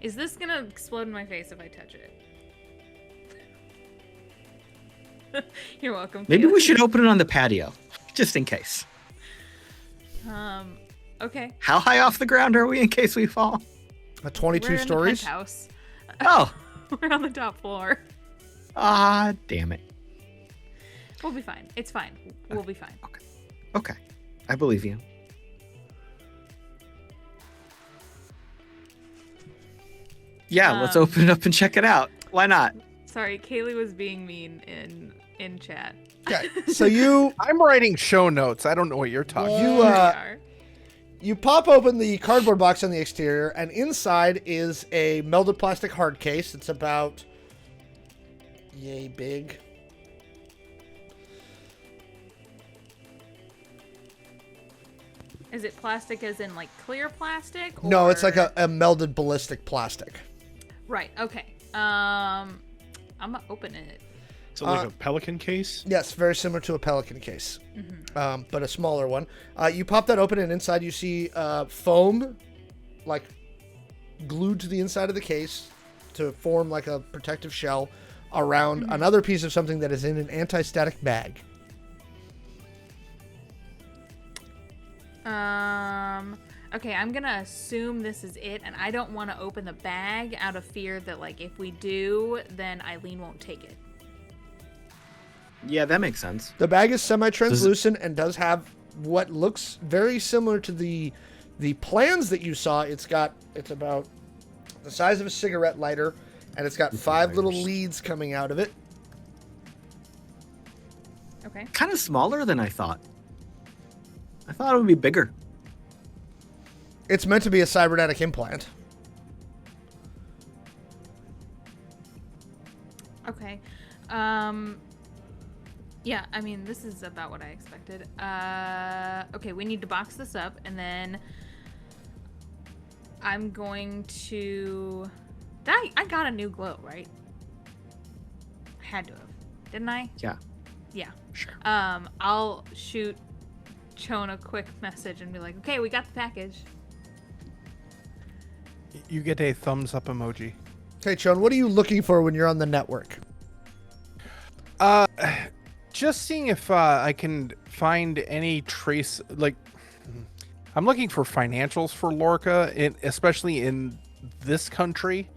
Is this gonna explode in my face if I touch it? You're welcome. Maybe we Kaylee. should open it on the patio, just in case. Okay. How high off the ground are we in case we fall? 22 We're stories. in the penthouse. Oh. We're on the top floor. Ah, damn it. We'll be fine. It's fine. We'll be fine. Okay. I believe you. Yeah, let's open it up and check it out. Why not? Sorry, Kaylee was being mean in chat. Okay, so you I'm writing show notes. I don't know what you're talking about. you There we are. you pop open the cardboard box on the exterior, and inside is a melded plastic hard case. It's about yay big. Is it plastic as in like clear plastic? No, it's like or- a melded ballistic plastic. Right. Okay. I'm gonna open it. So like a pelican case. Yes, very similar to a pelican case, but a smaller one. You pop that open, and inside you see foam, like glued to the inside of the case to form like a protective shell around another piece of something that is in an anti-static bag. Okay, I'm gonna assume this is it, and I don't want to open the bag out of fear that, like, if we do, then Eileen won't take it. Yeah, that makes sense. The bag is semi-translucent and does have what looks very similar to the plans that you saw. It's about the size of a cigarette lighter, and it's got 5 little leads coming out of it. Okay. Kind of smaller than I thought. I thought it would be bigger. It's meant to be a cybernetic implant. Okay. Yeah, I mean, this is about what I expected. Okay, we need to box this up, and then I'm going to... I got a new glow, right? I had to have. Didn't I? Yeah. Yeah. Sure. I'll shoot Shawn a quick message and be like, okay, we got the package. You get a thumbs up emoji. Okay, Shawn, what are you looking for when you're on the network? just seeing if I can find any trace. Like, I'm looking for financials for Lorca, especially in this country.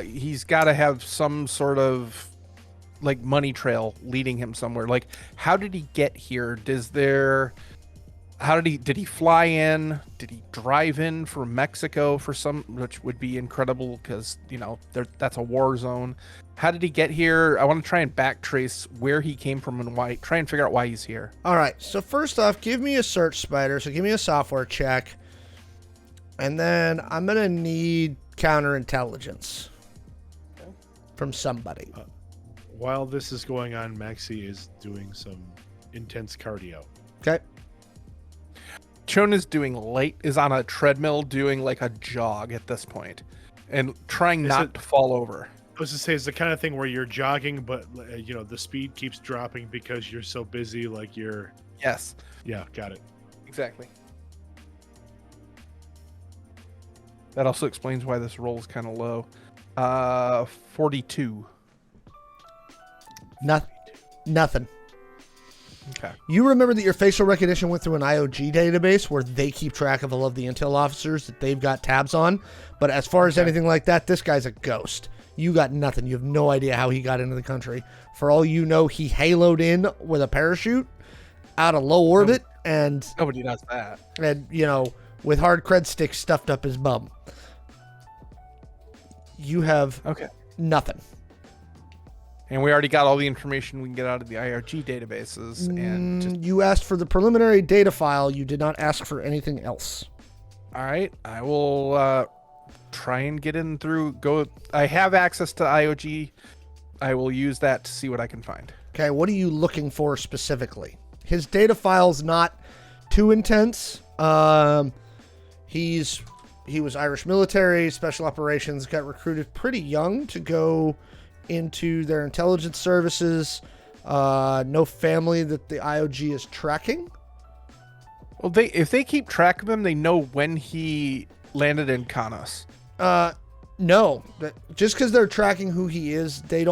He's got to have some sort of like money trail leading him somewhere. Like, how did he get here? Did he fly in? Did he drive in from Mexico for which would be incredible because, that's a war zone. How did he get here? I want to try and backtrace where he came from and try and figure out why he's here. All right. So first off, give me a search, Spider. So give me a software check. And then I'm going to need counterintelligence from somebody. While this is going on, Maxi is doing some intense cardio. Okay. Shawn is on a treadmill doing like a jog at this point and trying not to fall over. I was to say, it's the kind of thing where you're jogging, but the speed keeps dropping because you're so busy. Like you're. Yes. Yeah, got it. Exactly. That also explains why this roll is kind of low. 42. Nothing. Okay. You remember that your facial recognition went through an IOG database where they keep track of all of the intel officers that they've got tabs on. But as far as anything like that, this guy's a ghost. You got nothing. You have no idea how he got into the country. For all you know, he haloed in with a parachute out of low orbit and nobody does that. And, with hard cred sticks stuffed up his bum. You have nothing. And we already got all the information we can get out of the IRG databases. And you asked for the preliminary data file. You did not ask for anything else. All right. I will try and get in through. I have access to IOG. I will use that to see what I can find. Okay. What are you looking for specifically? His data file's not too intense. He was Irish military, special operations, got recruited pretty young to go into their intelligence services. No family that the IOG is tracking. Well, if they keep track of him, they know when he landed in Kanos. No, just because they're tracking who he is, they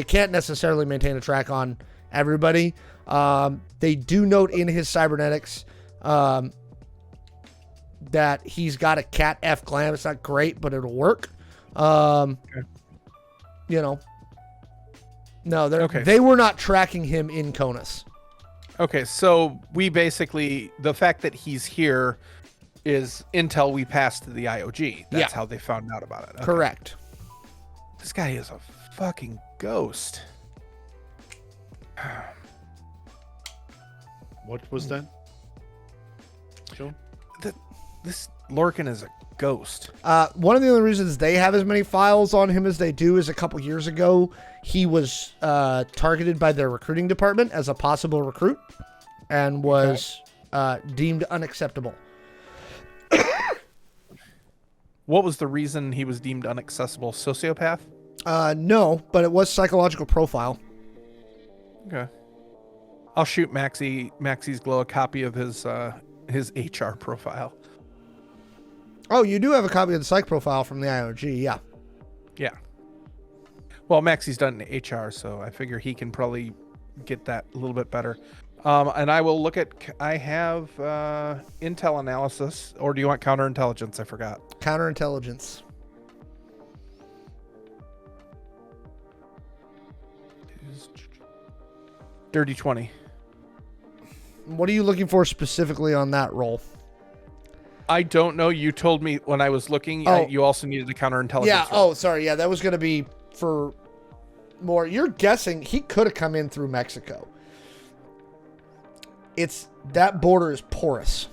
can't necessarily maintain a track on everybody. They do note in his cybernetics that he's got a Cat F glam. It's not great, but it'll work. No, they were not tracking him in Conus. Okay, so we basically, the fact that he's here is intel we passed to the IOG. That's how they found out about it. Okay. Correct. This guy is a fucking ghost. What was that? Shawn? This Lorcan is a ghost. One of the only reasons they have as many files on him as they do is a couple years ago, he was targeted by their recruiting department as a possible recruit and was deemed unacceptable. What was the reason he was deemed unaccessible? Sociopath? No, but it was psychological profile. Okay. I'll shoot Maxi's Glow a copy of his HR profile. Oh, you do have a copy of the psych profile from the IOG, yeah. Yeah. Well, Maxi's done HR, so I figure he can probably get that a little bit better. And I will look at... I have intel analysis, or do you want counterintelligence? I forgot. Counterintelligence. Dirty 20. What are you looking for specifically on that roll? I don't know. You told me when I was looking, you also needed a counterintelligence. Yeah. roll. Oh, sorry. Yeah, that was going to be for more. You're guessing he could have come in through Mexico. That border is porous.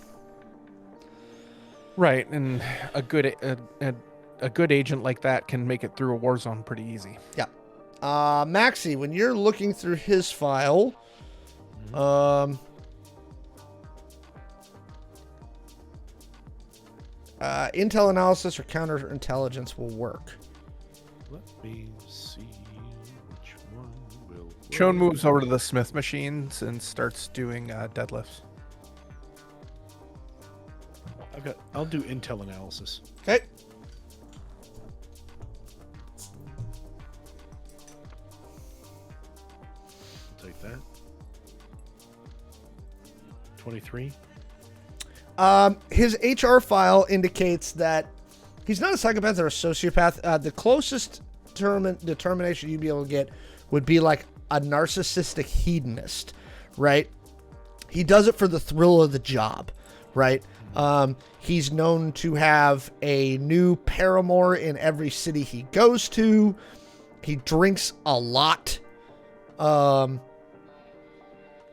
Right, and a good agent like that can make it through a war zone pretty easy. Yeah. Maxi, when you're looking through his file, intel analysis or counterintelligence will work. Let me see which one will. Shawn moves over to the Smith machines and starts doing deadlifts. I'll do intel analysis. Okay. 23. His HR file indicates that he's not a psychopath or a sociopath. The closest determination you'd be able to get would be like a narcissistic hedonist, right? He does it for the thrill of the job, right? He's known to have a new paramour in every city he goes to. He drinks a lot.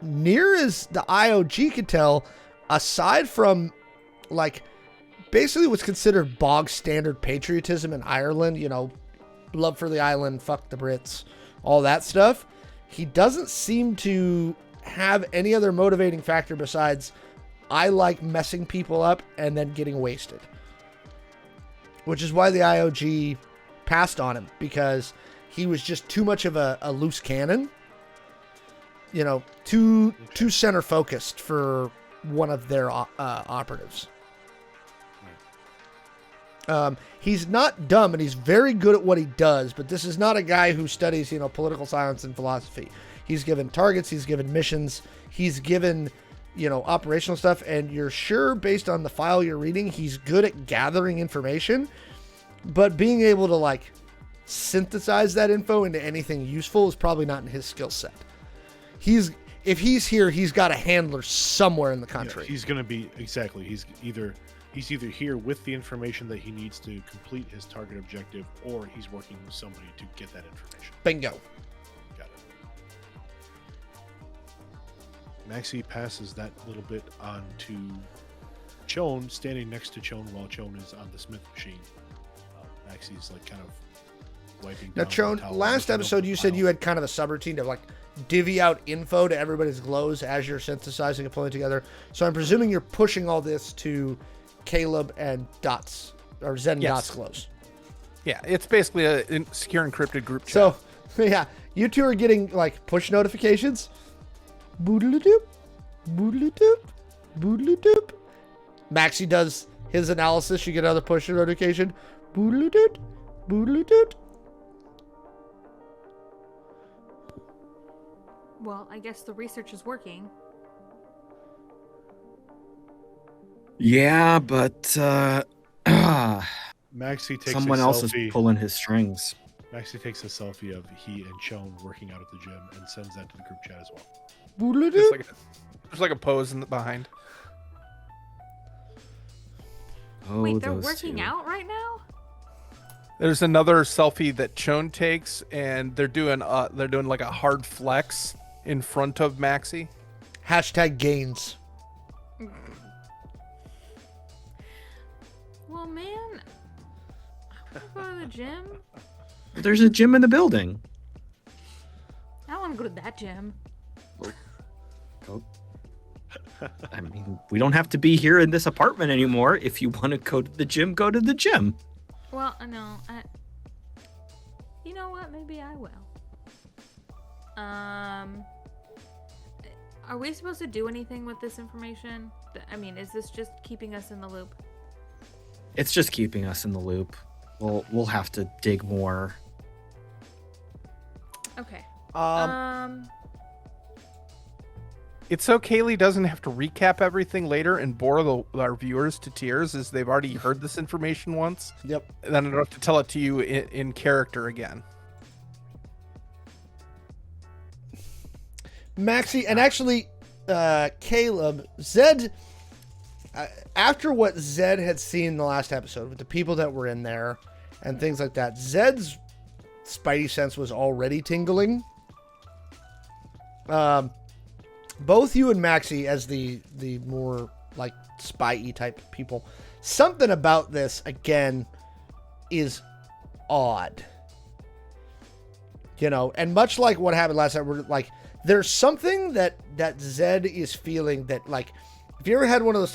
Near as the IOG could tell, aside from like basically what's considered bog standard patriotism in Ireland, you know, love for the island, fuck the Brits, all that stuff, he doesn't seem to have any other motivating factor besides I like messing people up and then getting wasted. Which is why the IOG passed on him, because he was just too much of a loose cannon. You know, too center focused for one of their operatives. He's not dumb, and he's very good at what he does, but this is not a guy who studies, you know, political science and philosophy. He's given targets, he's given missions, he's given, you know, operational stuff, and you're sure based on the file you're reading, he's good at gathering information, but being able to like synthesize that info into anything useful is probably not in his skill set. If he's here, he's got a handler somewhere in the country. Yeah, he's going to be exactly. He's either here with the information that he needs to complete his target objective, or he's working with somebody to get that information. Bingo. Got it. Maxi passes that little bit on to Shawn, standing next to Shawn while Shawn is on the smith machine. Maxi's like kind of wiping Now, down Shawn, the towel last with an episode open you said file. you had kind of a subroutine to like divvy out info to everybody's glows as you're synthesizing and pulling together. So I'm presuming you're pushing all this to Caleb and Dot's, or Zed and Yes. Dot's glows. Yeah, it's basically a secure encrypted group chat. So, yeah, you two are getting like push notifications. Boodle-a-doop, boodle-a-doop, boodle-a-doop. Maxi does his analysis. You get another push notification. Boodle-a-doot, boodle-a-doot. Well, I guess the research is working. Yeah, but Maxi takes someone a else is selfie. pulling his strings. Maxi takes a selfie of he and Shawn working out at the gym and sends that to the group chat as well. Boodle-a-doop. There's like a pose in the behind. Oh, Wait, they're those working two. out right now? There's another selfie that Shawn takes, and they're doing like a hard flex in front of Maxi. Hashtag gains. Well, man, I want to go to the gym. There's a gym in the building. I don't want to go to that gym. I mean, we don't have to be here in this apartment anymore. If you want to go to the gym, go to the gym. Well, no, you know what? Maybe I will. Are we supposed to do anything with this information? I mean, is this just keeping us in the loop? It's just keeping us in the loop. We'll have to dig more. Okay. It's so Kaylee doesn't have to recap everything later and bore our viewers to tears, as they've already heard this information once. Yep. And then I don't have to tell it to you in character again. Maxi, and actually, Caleb, Zed, after what Zed had seen in the last episode with the people that were in there and things like that, Zed's spidey sense was already tingling. Both you and Maxi, as the more like spy-y type people, something about this again is odd. You know, and much like what happened last time, we're like, there's something that Zed is feeling that, like, if you ever had one of those,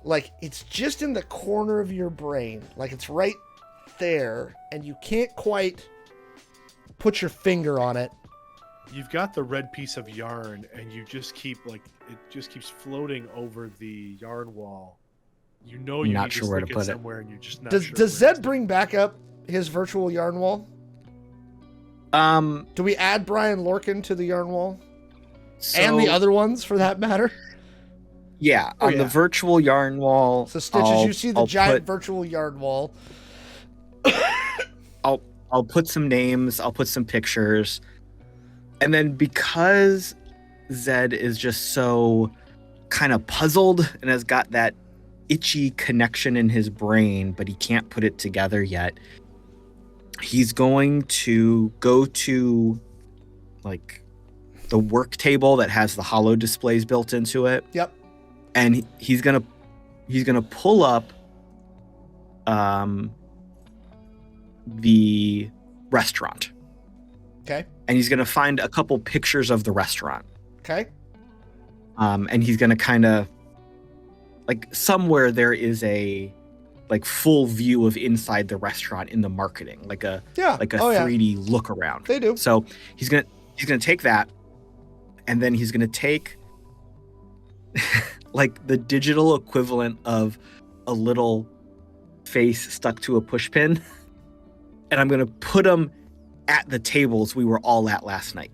like it's just in the corner of your brain, like it's right there, and you can't quite put your finger on it. You've got the red piece of yarn, and you just keep it just keeps floating over the yarn wall. You know you Not need sure to where to stick put it it. somewhere, and you're just not Does sure. does where to Zed bring back up his virtual yarn wall? Do we add Brian Lorcan to the yarn wall? So And the other ones, for that matter? Yeah, Oh, on the yeah. virtual yarn wall. So Stitches, you see the I'll giant put- virtual yarn wall. I'll put some names, I'll put some pictures. And then because Zed is just so kind of puzzled and has got that itchy connection in his brain, but he can't put it together yet, he's going to go to like the work table that has the holo displays built into it. Yep. And he's gonna pull up the restaurant. Okay. And he's gonna find a couple pictures of the restaurant. Okay. And he's gonna kind of like somewhere there is a like full view of inside the restaurant in the marketing, like a Yeah. 3D look around. They do. So he's gonna take that, and then he's gonna take like the digital equivalent of a little face stuck to a push pin, and I'm gonna put them at the tables we were all at last night.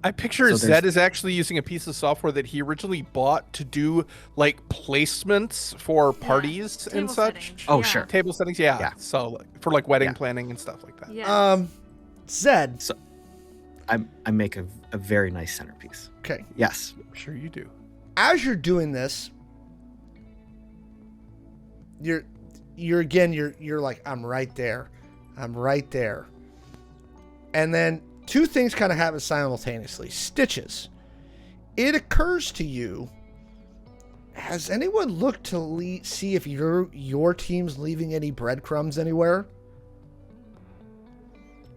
I picture So Zed is actually using a piece of software that he originally bought to do like placements for parties and Table such. settings, Oh, yeah. sure. Table settings, yeah. Yeah. So like, for like wedding Yeah. planning and stuff like that. Yeah. Zed. I make a very nice centerpiece. Okay. Yes. I'm sure you do. As you're doing this, you're like, I'm right there. And then two things kind of happen simultaneously. Stitches. It occurs to you, has anyone looked to see if your team's leaving any breadcrumbs anywhere?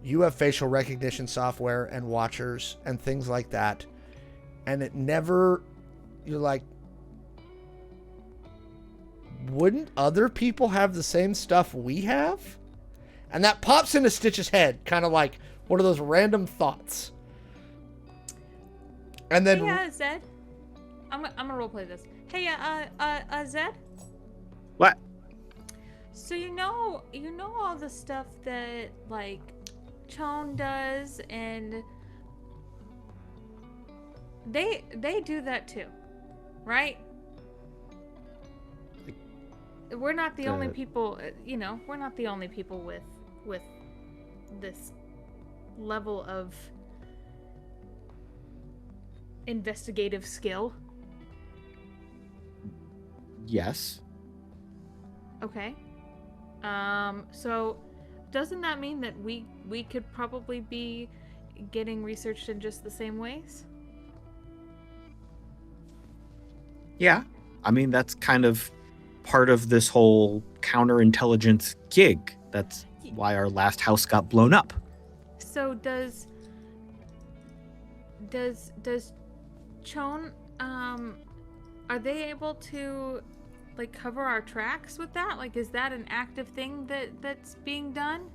You have facial recognition software and watchers and things like that. And it never, you're like, wouldn't other people have the same stuff we have? And that pops into Stitch's head, kind of like one of those random thoughts. And then Hey, Zed. I'm gonna roleplay this. Hey, Zed. What? So you know all the stuff that like Shawn does, and they do that too, right? We're not the only people. We're not the only people with this level of investigative skill. Yes. Okay. So doesn't that mean that we could probably be getting researched in just the same ways? Yeah. I mean, that's kind of part of this whole counterintelligence gig. That's why our last house got blown up. So does Shawn, are they able to like cover our tracks with that? Like, is that an active thing that's being done?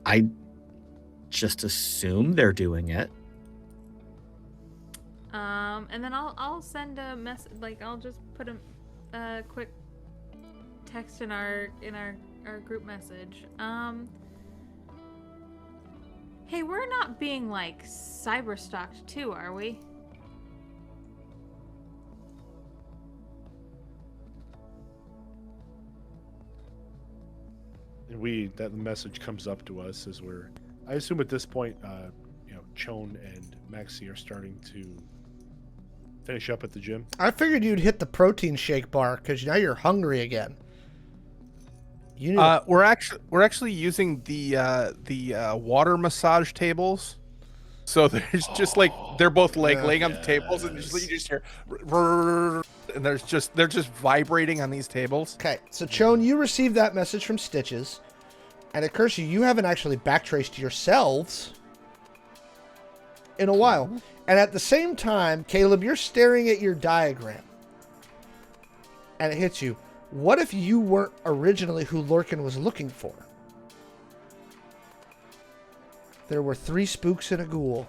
I just assume they're doing it. And then I'll send a message. Like, I'll just put a quick text in our group message. Hey, we're not being like cyber stalked too, are we? And that message comes up to us as I assume at this point, Shawn and Maxi are starting to finish up at the gym. I figured you'd hit the protein shake bar because now you're hungry again. You need We're actually using the water massage tables. So there's just like they're both laying on the tables, and you just hear, and they're just vibrating on these tables. Okay, so Shawn, you received that message from Stitches, and it occurs to you haven't actually backtraced yourselves in a while. And at the same time, Caleb, you're staring at your diagram, and it hits you. What if you weren't originally who Lorcan was looking for? There were 3 spooks and a ghoul.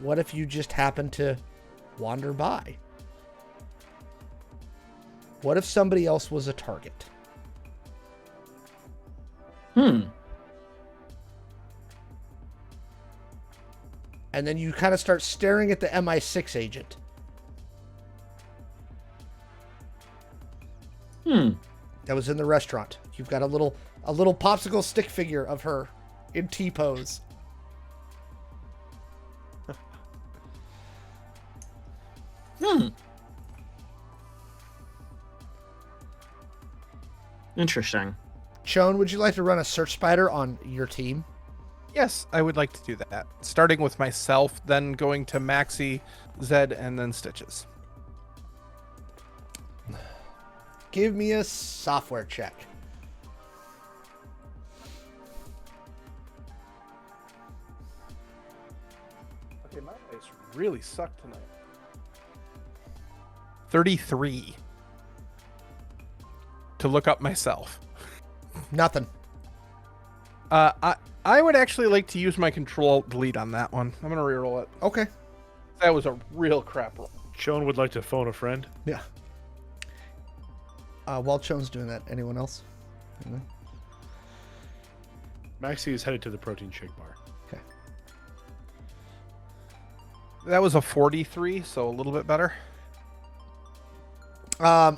What if you just happened to wander by? What if somebody else was a target? And and then you kind of start staring at the MI6 agent. That was in the restaurant. You've got a little popsicle stick figure of her in T-pose. Interesting. Shawn, would you like to run a search spider on your team? Yes, I would like to do that. Starting with myself, then going to Maxi, Zed, and then Stitches. Give me a software check. Okay, my dice really suck tonight. 33. To look up myself. Nothing. I would actually like to use my control delete on that one. I'm gonna reroll it. Okay. That was a real crap roll. Shawn would like to phone a friend. Yeah. While Shawn's doing that, anyone else? Anyone? Maxi is headed to the protein shake bar. Okay. That was a 43, so a little bit better. On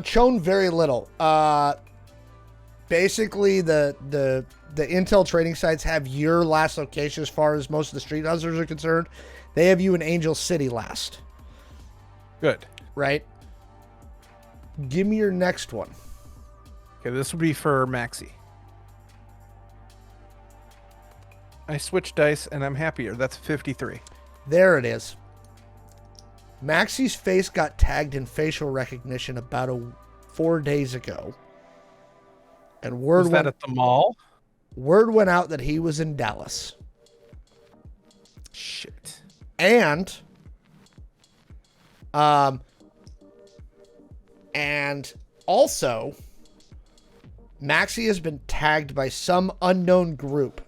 Shawn, very little. Basically, the intel trading sites have your last location as far as most of the street hustlers are concerned. They have you in Angel City last. Good. Right? Give me your next one. Okay, this would be for Maxi. I switched dice and I'm happier. That's 53. There it is. Maxi's face got tagged in facial recognition about 4 days ago. And Was that at the mall? Word went out that he was in Dallas. Shit. And also, Maxi has been tagged by some unknown group.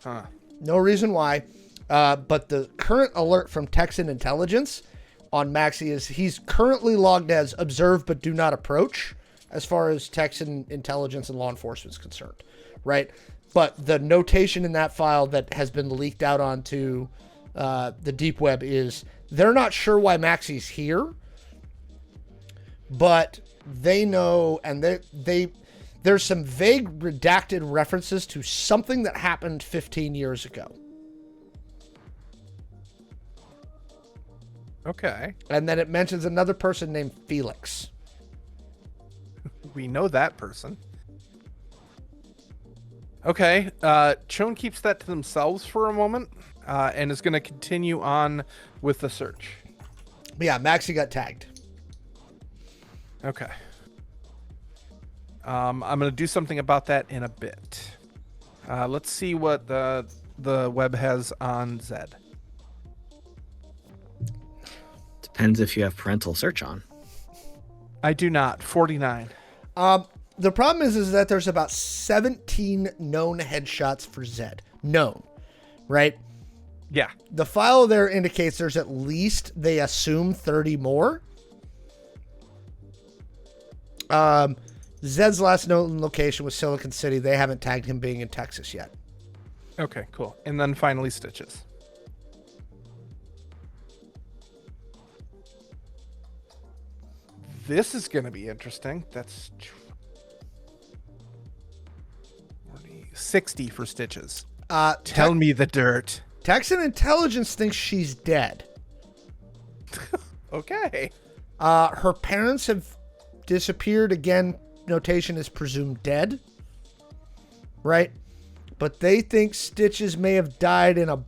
Huh. No reason why. But the current alert from Texan Intelligence on Maxi is he's currently logged as observe but do not approach as far as Texan Intelligence and law enforcement is concerned, right? But the notation in that file that has been leaked out onto the deep web is they're not sure why Maxi's here, but they know, and there's some vague redacted references to something that happened 15 years ago. Okay. And then it mentions another person named Felix. We know that person. Okay. Shawn keeps that to themselves for a moment and is going to continue on with the search. But yeah, Maxi got tagged. Okay. I'm going to do something about that in a bit. Let's see what the web has on Zed. Depends if you have parental search on. I do not. 49. The problem is that there's about 17 known headshots for Zed. Known, right? Yeah. The file there indicates there's at least, they assume, 30 more. Zed's last known location was Silicon City. They haven't tagged him being in Texas yet. Okay, cool. And then finally Stitches. This is going to be interesting. That's 60 for Stitches. Tell me the dirt. Texan Intelligence thinks she's dead. Okay. Her parents have disappeared. Again, notation is presumed dead. Right? But they think Stitches may have died in a...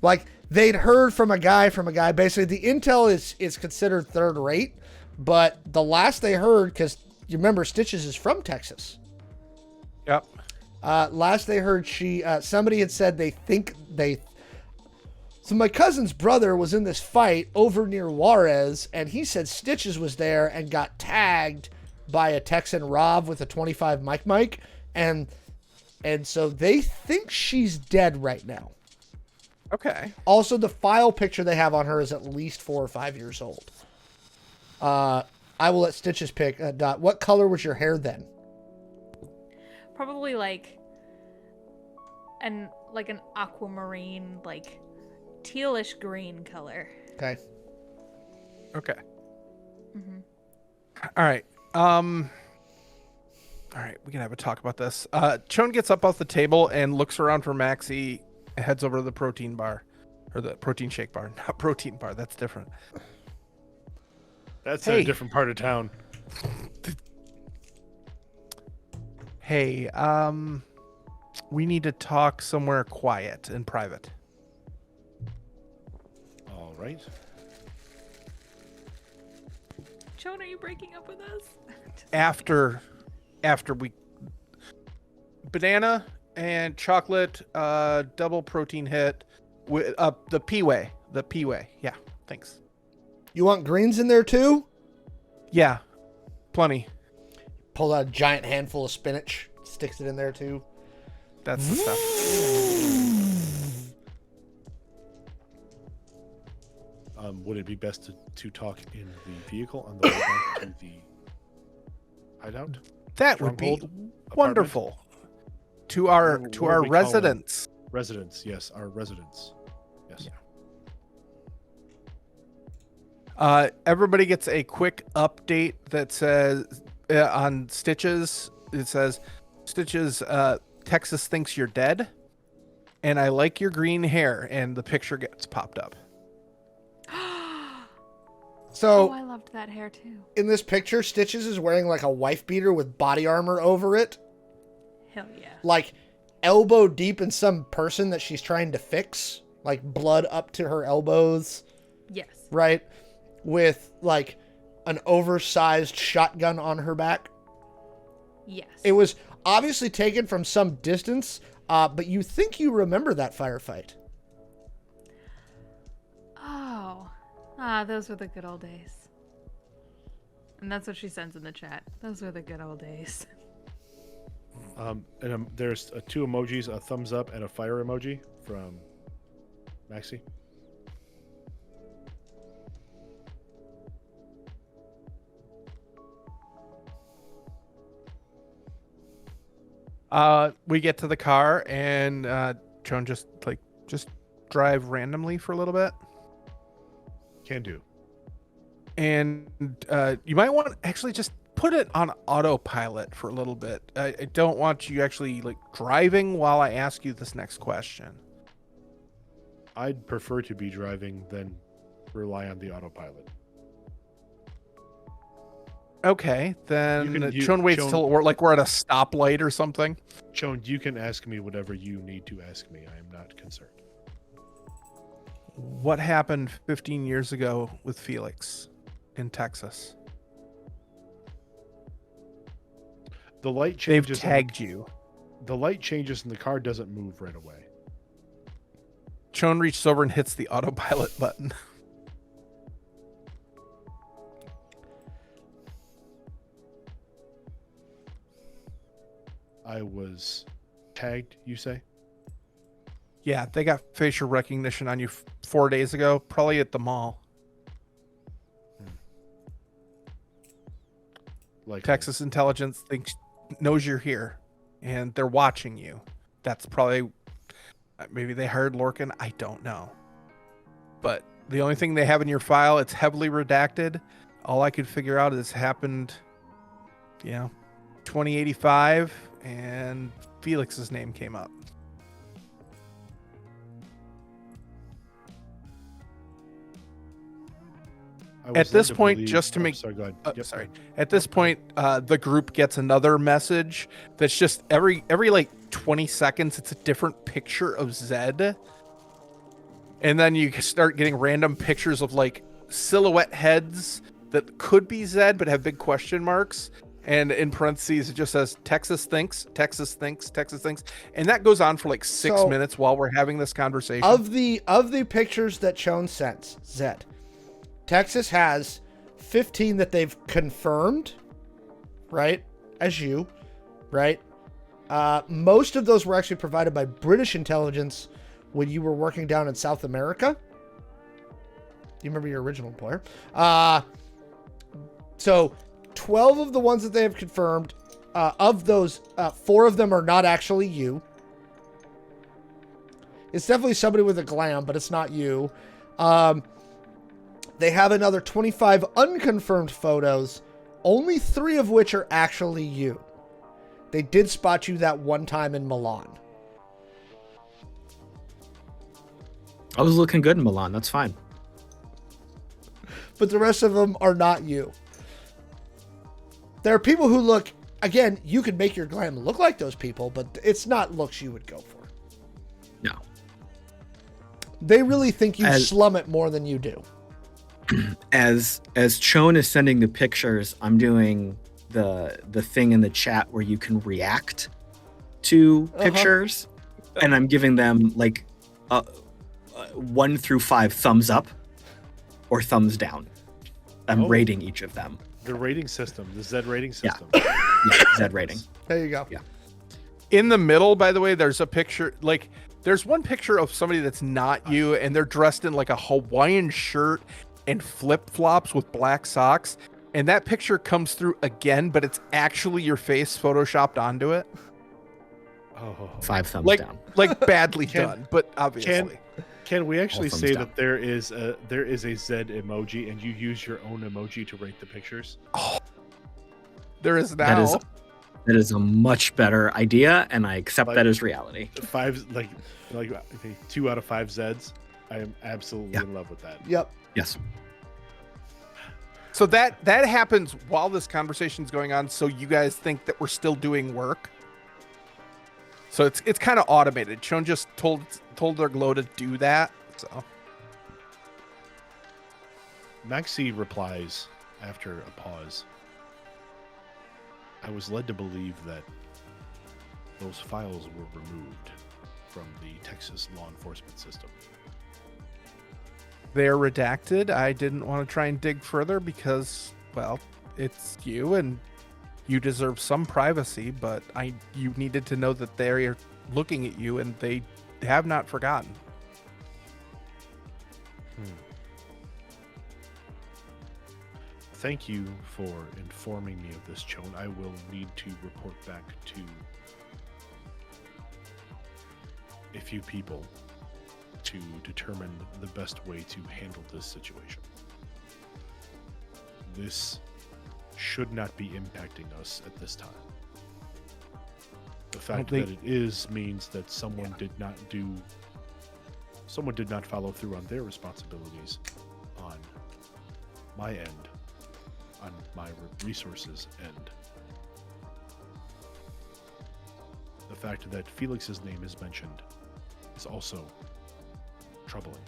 Like, they'd heard from a guy. Basically, the intel is considered third rate. But the last they heard, because you remember Stitches is from Texas. Yep. Last they heard, somebody had said so my cousin's brother was in this fight over near Juarez, and he said Stitches was there and got tagged by a Texan Rob with a 25 Mike, and so they think she's dead right now. Okay. Also, the file picture they have on her is at least 4 or 5 years old. I will let Stitches pick. Dot, what color was your hair then? Probably like an aquamarine, like tealish green color. Okay. Okay. Mm-hmm. All right. All right, we can have a talk about this. Shawn gets up off the table and looks around for Maxi, heads over to the protein bar. Or the protein shake bar, not protein bar. That's different. That's in Hey. a different part of town. Hey, we need to talk somewhere quiet and private. All right. Shawn, are you breaking up with us? After we banana and chocolate, double protein hit with the P-way. Yeah, thanks. You want greens in there too? Yeah, plenty. Pull out a giant handful of spinach, sticks it in there too. That's the stuff. Would it be best to talk in the vehicle on the way back to the hideout? That would be Stronghold wonderful. To our What to do our we call it? residents. Residents, yes, our residents. Yes. Everybody gets a quick update that says on Stitches. It says, Stitches, Texas thinks you're dead, and I like your green hair, and the picture gets popped up. So Oh, I loved that hair too. in this picture, Stitches is wearing like a wife beater with body armor over it, Hell yeah. like elbow deep in some person that she's trying to fix, like blood up to her elbows, Yes. right? With like an oversized shotgun on her back. Yes. It was obviously taken from some distance, but you think you remember that firefight. Oh. Those were the good old days. And that's what she sends in the chat. Those were the good old days. There's two emojis, a thumbs up and a fire emoji from Maxi. We get to the car, and Shawn just drive randomly for a little bit. Can do. And you might want to actually just put it on autopilot for a little bit. I don't want you actually like driving while I ask you this next question. I'd prefer to be driving than rely on the autopilot. Okay, then You- Shawn waits Shawn- till we're at a stoplight or something. Shawn, you can ask me whatever you need to ask me. I am not concerned. What happened 15 years ago with Felix in Texas? The light They've changes. tagged you. The light changes and the car doesn't move right away. Shawn reaches over and hits the autopilot button. I was tagged, you say? Yeah, they got facial recognition on you 4 days ago, probably at the mall. Like Texas intelligence knows you're here, and they're watching you. That's probably maybe they hired Lorcan. I don't know, but the only thing they have in your file, it's heavily redacted. All I could figure out is happened, 2085, and Felix's name came up. At this point, just to make sorry, go ahead. Yep, sorry. go ahead. At this point, the group gets another message that's just every like 20 seconds, it's a different picture of Zed. And then you start getting random pictures of like silhouette heads that could be Zed but have big question marks. And in parentheses, it just says Texas thinks, Texas thinks, Texas thinks. And that goes on for like 6 So- minutes while we're having this conversation. Of the pictures that Shawn sent, Zed, Texas has 15 that they've confirmed, right? As you, right? Most of those were actually provided by British intelligence when you were working down in South America. You remember your original employer. So 12 of the ones that they have confirmed, of those, 4 of them are not actually you. It's definitely somebody with a glam, but it's not you. They have another 25 unconfirmed photos, only 3 of which are actually you. They did spot you that one time in Milan. I was looking good in Milan. That's fine. But the rest of them are not you. There are people who look, again, you could make your glam look like those people, but it's not looks you would go for. No. They really think you slum it more than you do. As Shawn is sending the pictures, I'm doing the thing in the chat where you can react to pictures, and I'm giving them like 1 through 5 thumbs up or thumbs down. I'm rating each of them. The rating system, the Z rating system. Yeah, Z rating. There you go. Yeah. In the middle, by the way, there's a picture, like, there's one picture of somebody that's not you, and they're dressed in like a Hawaiian shirt and flip-flops with black socks. And that picture comes through again, but it's actually your face photoshopped onto it. Oh. 5 thumbs Like, down. like badly done, but obviously. Can we actually All say thumbs that there is a Z emoji and you use your own emoji to rate the pictures? There is now. That is a much better idea, and I accept that as reality. 5, like 2 out of 5 Zs. I am absolutely in love with that. Yep. Yes. So that happens while this conversation's going on, so you guys think that we're still doing work. So it's kind of automated. Shawn just told their glow to do that. So Maxi replies after a pause. I was led to believe that those files were removed from the Texas law enforcement system. they're redacted. I didn't want to try and dig further because, well, it's you and you deserve some privacy, but you needed to know that they're looking at you and they have not forgotten. Thank you for informing me of this, Shawn. I will need to report back to a few people to determine the best way to handle this situation. This should not be impacting us at this time. The fact that it is means that someone did not follow through on their responsibilities on my end, on my resources end. The fact that Felix's name is mentioned is also troubling.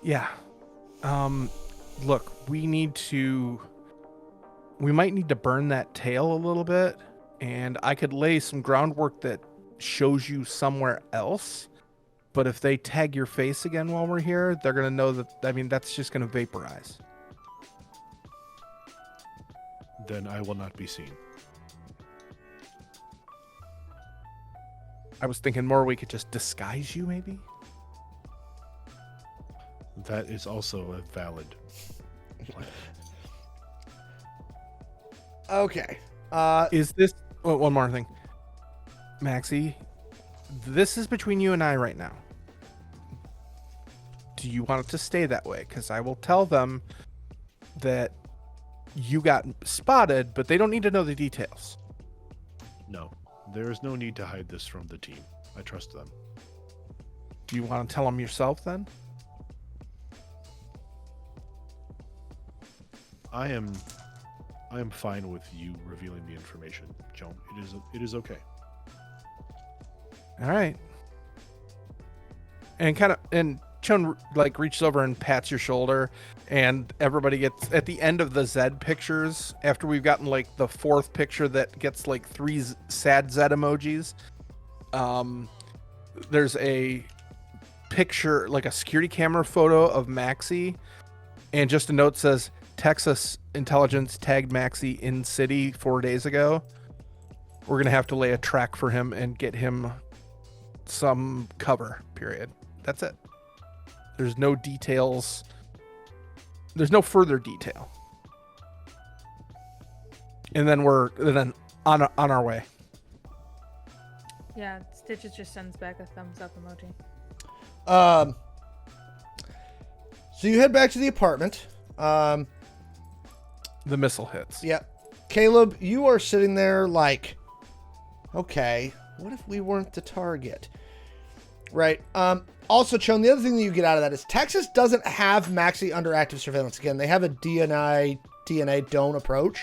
Yeah. Look, we might need to burn that tail a little bit, and I could lay some groundwork that shows you somewhere else. But if they tag your face again while we're here, they're going to know that, that's just going to vaporize. Then I will not be seen. I was thinking more we could just disguise you, maybe? That is also a valid plan. Okay. Is this... Oh, one more thing. Maxi, this is between you and I right now. Do you want it to stay that way? Because I will tell them that you got spotted, but they don't need to know the details. No, there is no need to hide this from the team. I trust them. Do you want to tell them yourself then? I am fine with you revealing the information, Joan. It is okay. All right. And Shawn reaches over and pats your shoulder, and everybody gets at the end of the Zed pictures. After we've gotten the fourth picture that gets 3 sad Zed emojis, there's a picture, a security camera photo of Maxi, and just a note says Texas intelligence tagged Maxi in city 4 days ago. We're gonna have to lay a track for him and get him some cover, period. That's it. There's no details. There's no further detail. And then we're on our way. Yeah, Stitches just sends back a thumbs up emoji. So you head back to the apartment. The missile hits. Yeah. Caleb, you are sitting there like, okay, what if we weren't the target? Right. Also, Shawn, the other thing that you get out of that is Texas doesn't have Maxi under active surveillance. Again, they have a DNA don't approach,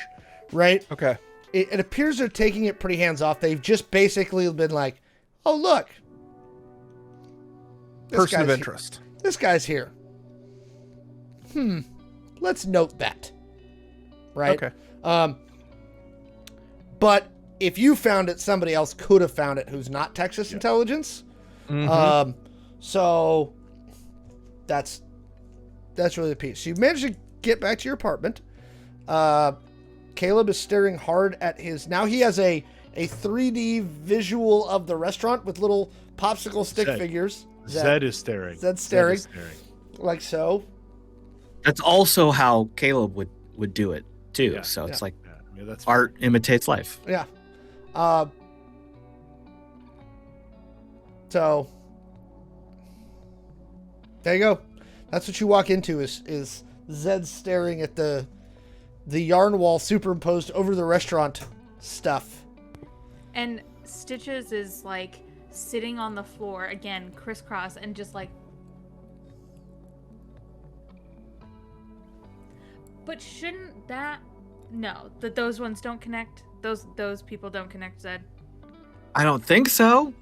right? Okay. It appears they're taking it pretty hands off. They've just basically been like, oh, look. Person of interest. This guy's here. Let's note that. Right? Okay. But if you found it, somebody else could have found it who's not Texas intelligence. Mm-hmm. So that's really the piece. So you managed to get back to your apartment. Caleb is staring hard at his... Now he has a 3D visual of the restaurant with little popsicle stick figures. Zed is staring. Zed's staring. Zed is staring. Like so. That's also how Caleb would do it too. Yeah, so it's like that's art imitates life. Yeah. So there you go. That's what you walk into is Zed staring at the yarn wall superimposed over the restaurant stuff. And Stitches is like sitting on the floor again, crisscross, and just like. But shouldn't that? No, that those ones don't connect. Those people don't connect, Zed. I don't think so.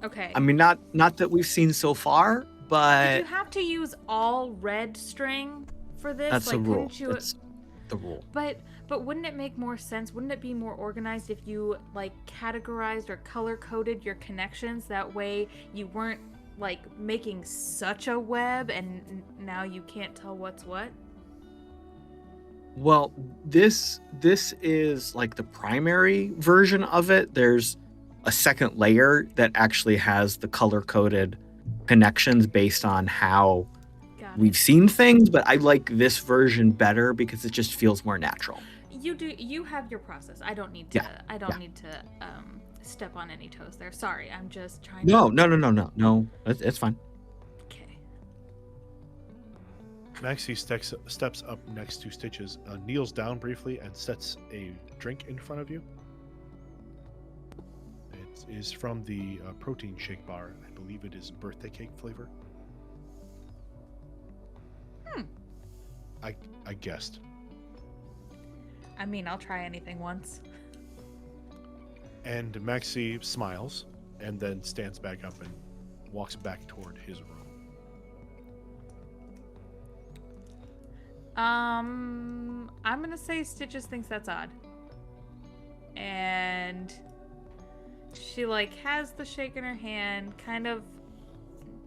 Okay. I mean, not that we've seen so far, Did but you have to use all red string for this? that's like, the rule. couldn't you? That's the rule. But wouldn't it make more sense? Wouldn't it be more organized if you like categorized or color coded your connections? That way you weren't like making such a web and now you can't tell what's what. Well, this is like the primary version of it. There's a second layer that actually has the color-coded connections based on how Got we've seen things, but I like this version better because it just feels more natural. You have your process. I don't need to Yeah, need to step on any toes there. Sorry, I'm just trying No, to no. It's fine. Okay. Maxi steps up next to Stitches, kneels down briefly, and sets a drink in front of you. It is from the protein shake bar. I believe it is birthday cake flavor. I guessed. I mean, I'll try anything once. And Maxi smiles and then stands back up and walks back toward his room. I'm gonna say Stitches thinks that's odd. And she like has the shake in her hand, kind of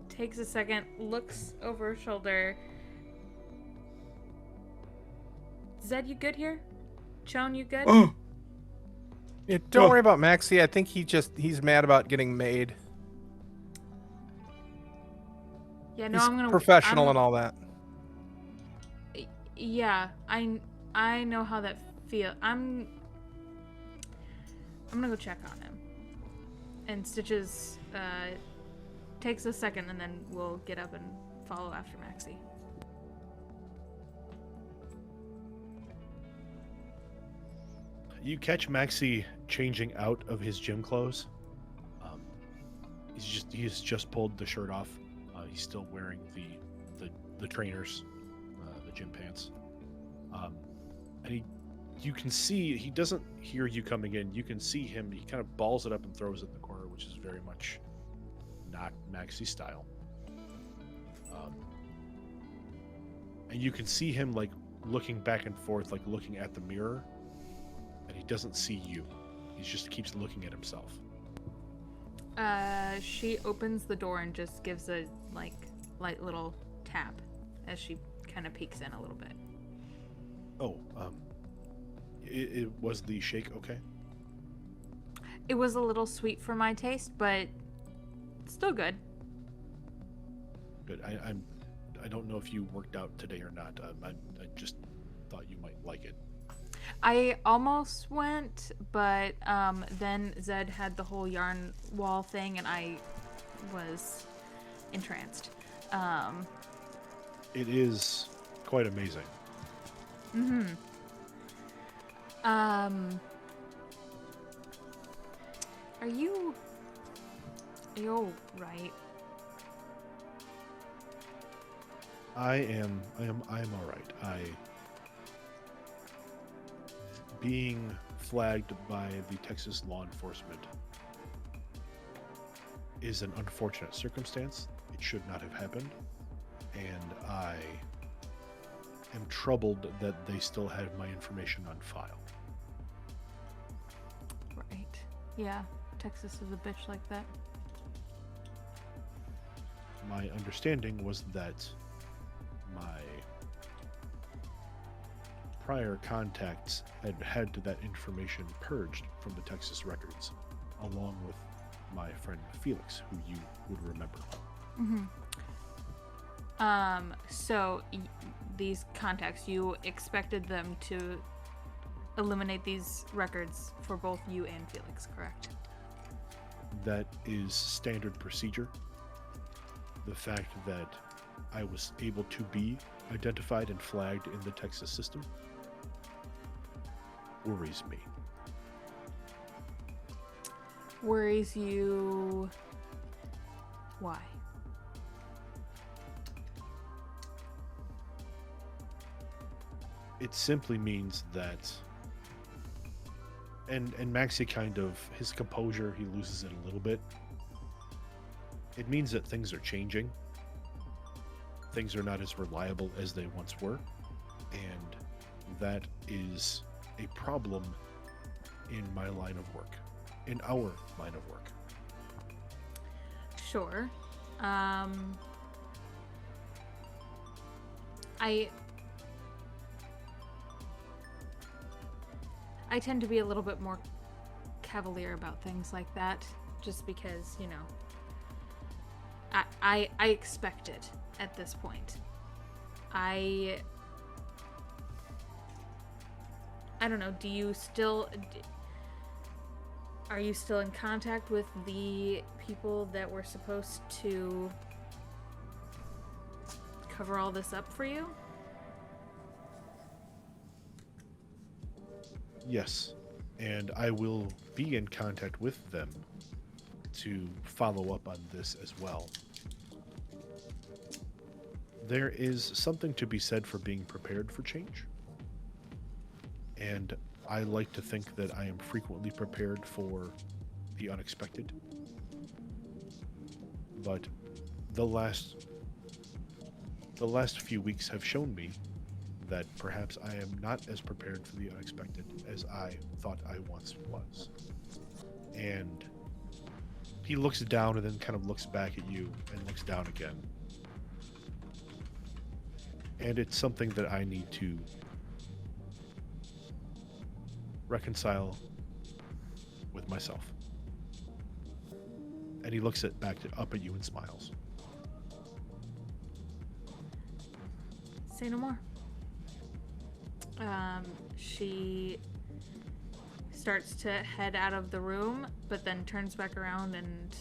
takes a second, looks over her shoulder. Zed, you good here? Shawn, you good? Oh, Yeah, don't worry about Maxi. I think he's mad about getting made. Yeah, no, He's I'm gonna professional and all that. Yeah, I know how that feels. I'm gonna go check on him. And Stitches takes a second, and then we'll get up and follow after Maxi. You catch Maxi changing out of his gym clothes. He's just pulled the shirt off. He's still wearing the trainers, the gym pants. And you can see he doesn't hear you coming in. You can see him. He kind of balls it up and throws it in the corner, which is very much not Maxi style. And you can see him like looking back and forth, like looking at the mirror. And he doesn't see you. He just keeps looking at himself. She opens the door and just gives a light little tap as she kind of peeks in a little bit. Oh, it was the shake okay? It was a little sweet for my taste, but still good. Good. I don't know if you worked out today or not. I just thought you might like it. I almost went, but then Zed had the whole yarn wall thing, and I was entranced. It is quite amazing. Are you all right? I am all right. Being flagged by the Texas law enforcement is an unfortunate circumstance. It should not have happened, and I am troubled that they still have my information on file. Right. Yeah, Texas is a bitch like that. My understanding was that my prior contacts had that information purged from the Texas records, along with my friend Felix, who you would remember. So these contacts, you expected them to eliminate these records for both you and Felix, correct? That is standard procedure. The fact that I was able to be identified and flagged in the Texas system worries me. Worries you? Why? It simply means that, and Maxi kind of, his composure, he loses it a little bit. It means that things are changing. Things are not as reliable as they once were, and that is a problem in my line of work, in our line of work. Sure. I tend to be a little bit more cavalier about things like that, just because, you know, I expect it at this point. I don't know, are you still in contact with the people that were supposed to cover all this up for you? Yes, and I will be in contact with them to follow up on this as well. There is something to be said for being prepared for change, and I like to think that I am frequently prepared for the unexpected. But the last few weeks have shown me that perhaps I am not as prepared for the unexpected as I thought I once was. And he looks down and then kind of looks back at you and looks down again. And it's something that I need to reconcile with myself. And he looks up at you and smiles. Say no more. She starts to head out of the room, but then turns back around and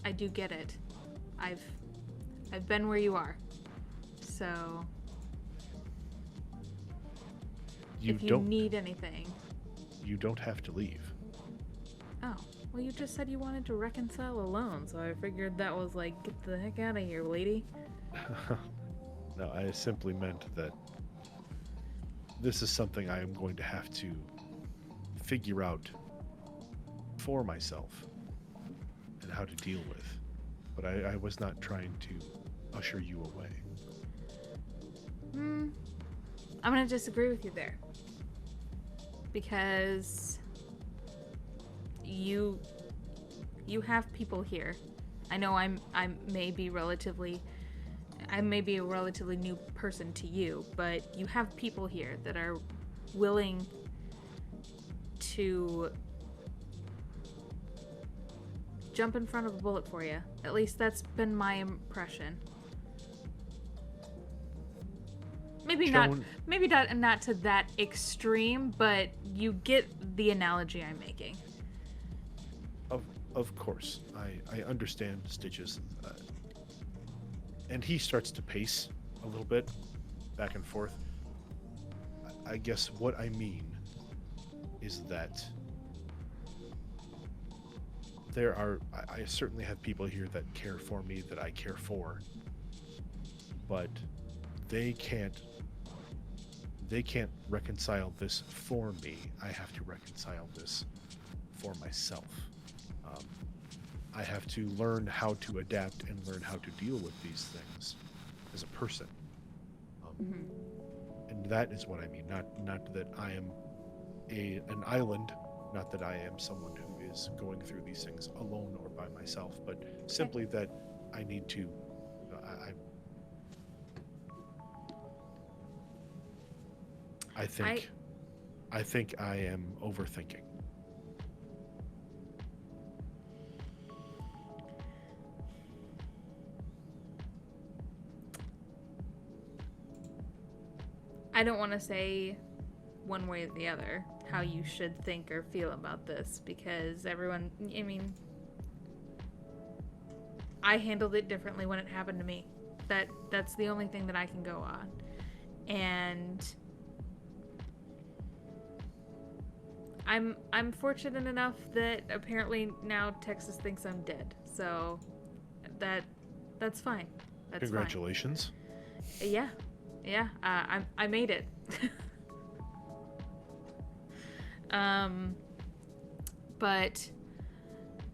I do get it. I've been where you are. So if you need anything. You don't have to leave. Oh, well, you just said you wanted to reconcile alone, so I figured that was like, get the heck out of here, lady. No, I simply meant that this is something I am going to have to figure out for myself and how to deal with. But I was not trying to usher you away. I'm gonna disagree with you there. Because you have people here. I know I may be a relatively new person to you, but you have people here that are willing to jump in front of a bullet for you. At least that's been my impression. maybe Joan, not to that extreme, but you get the analogy I'm making. Of course, I understand Stitches. And he starts to pace a little bit, back and forth. I guess what I mean is that I certainly have people here that care for me, that I care for, but they can't reconcile this for me. I have to reconcile this for myself. I have to learn how to adapt and learn how to deal with these things as a person. And that is what I mean. Not that I am an island, not that I am someone who is going through these things alone or by myself, but simply that I need to. I think I am overthinking. I don't want to say one way or the other how you should think or feel about this, because everyone, I mean, I handled it differently when it happened to me. That's the only thing that I can go on. And I'm fortunate enough that apparently now Texas thinks I'm dead. So that's fine. That's Congratulations. fine. Yeah. I made it. But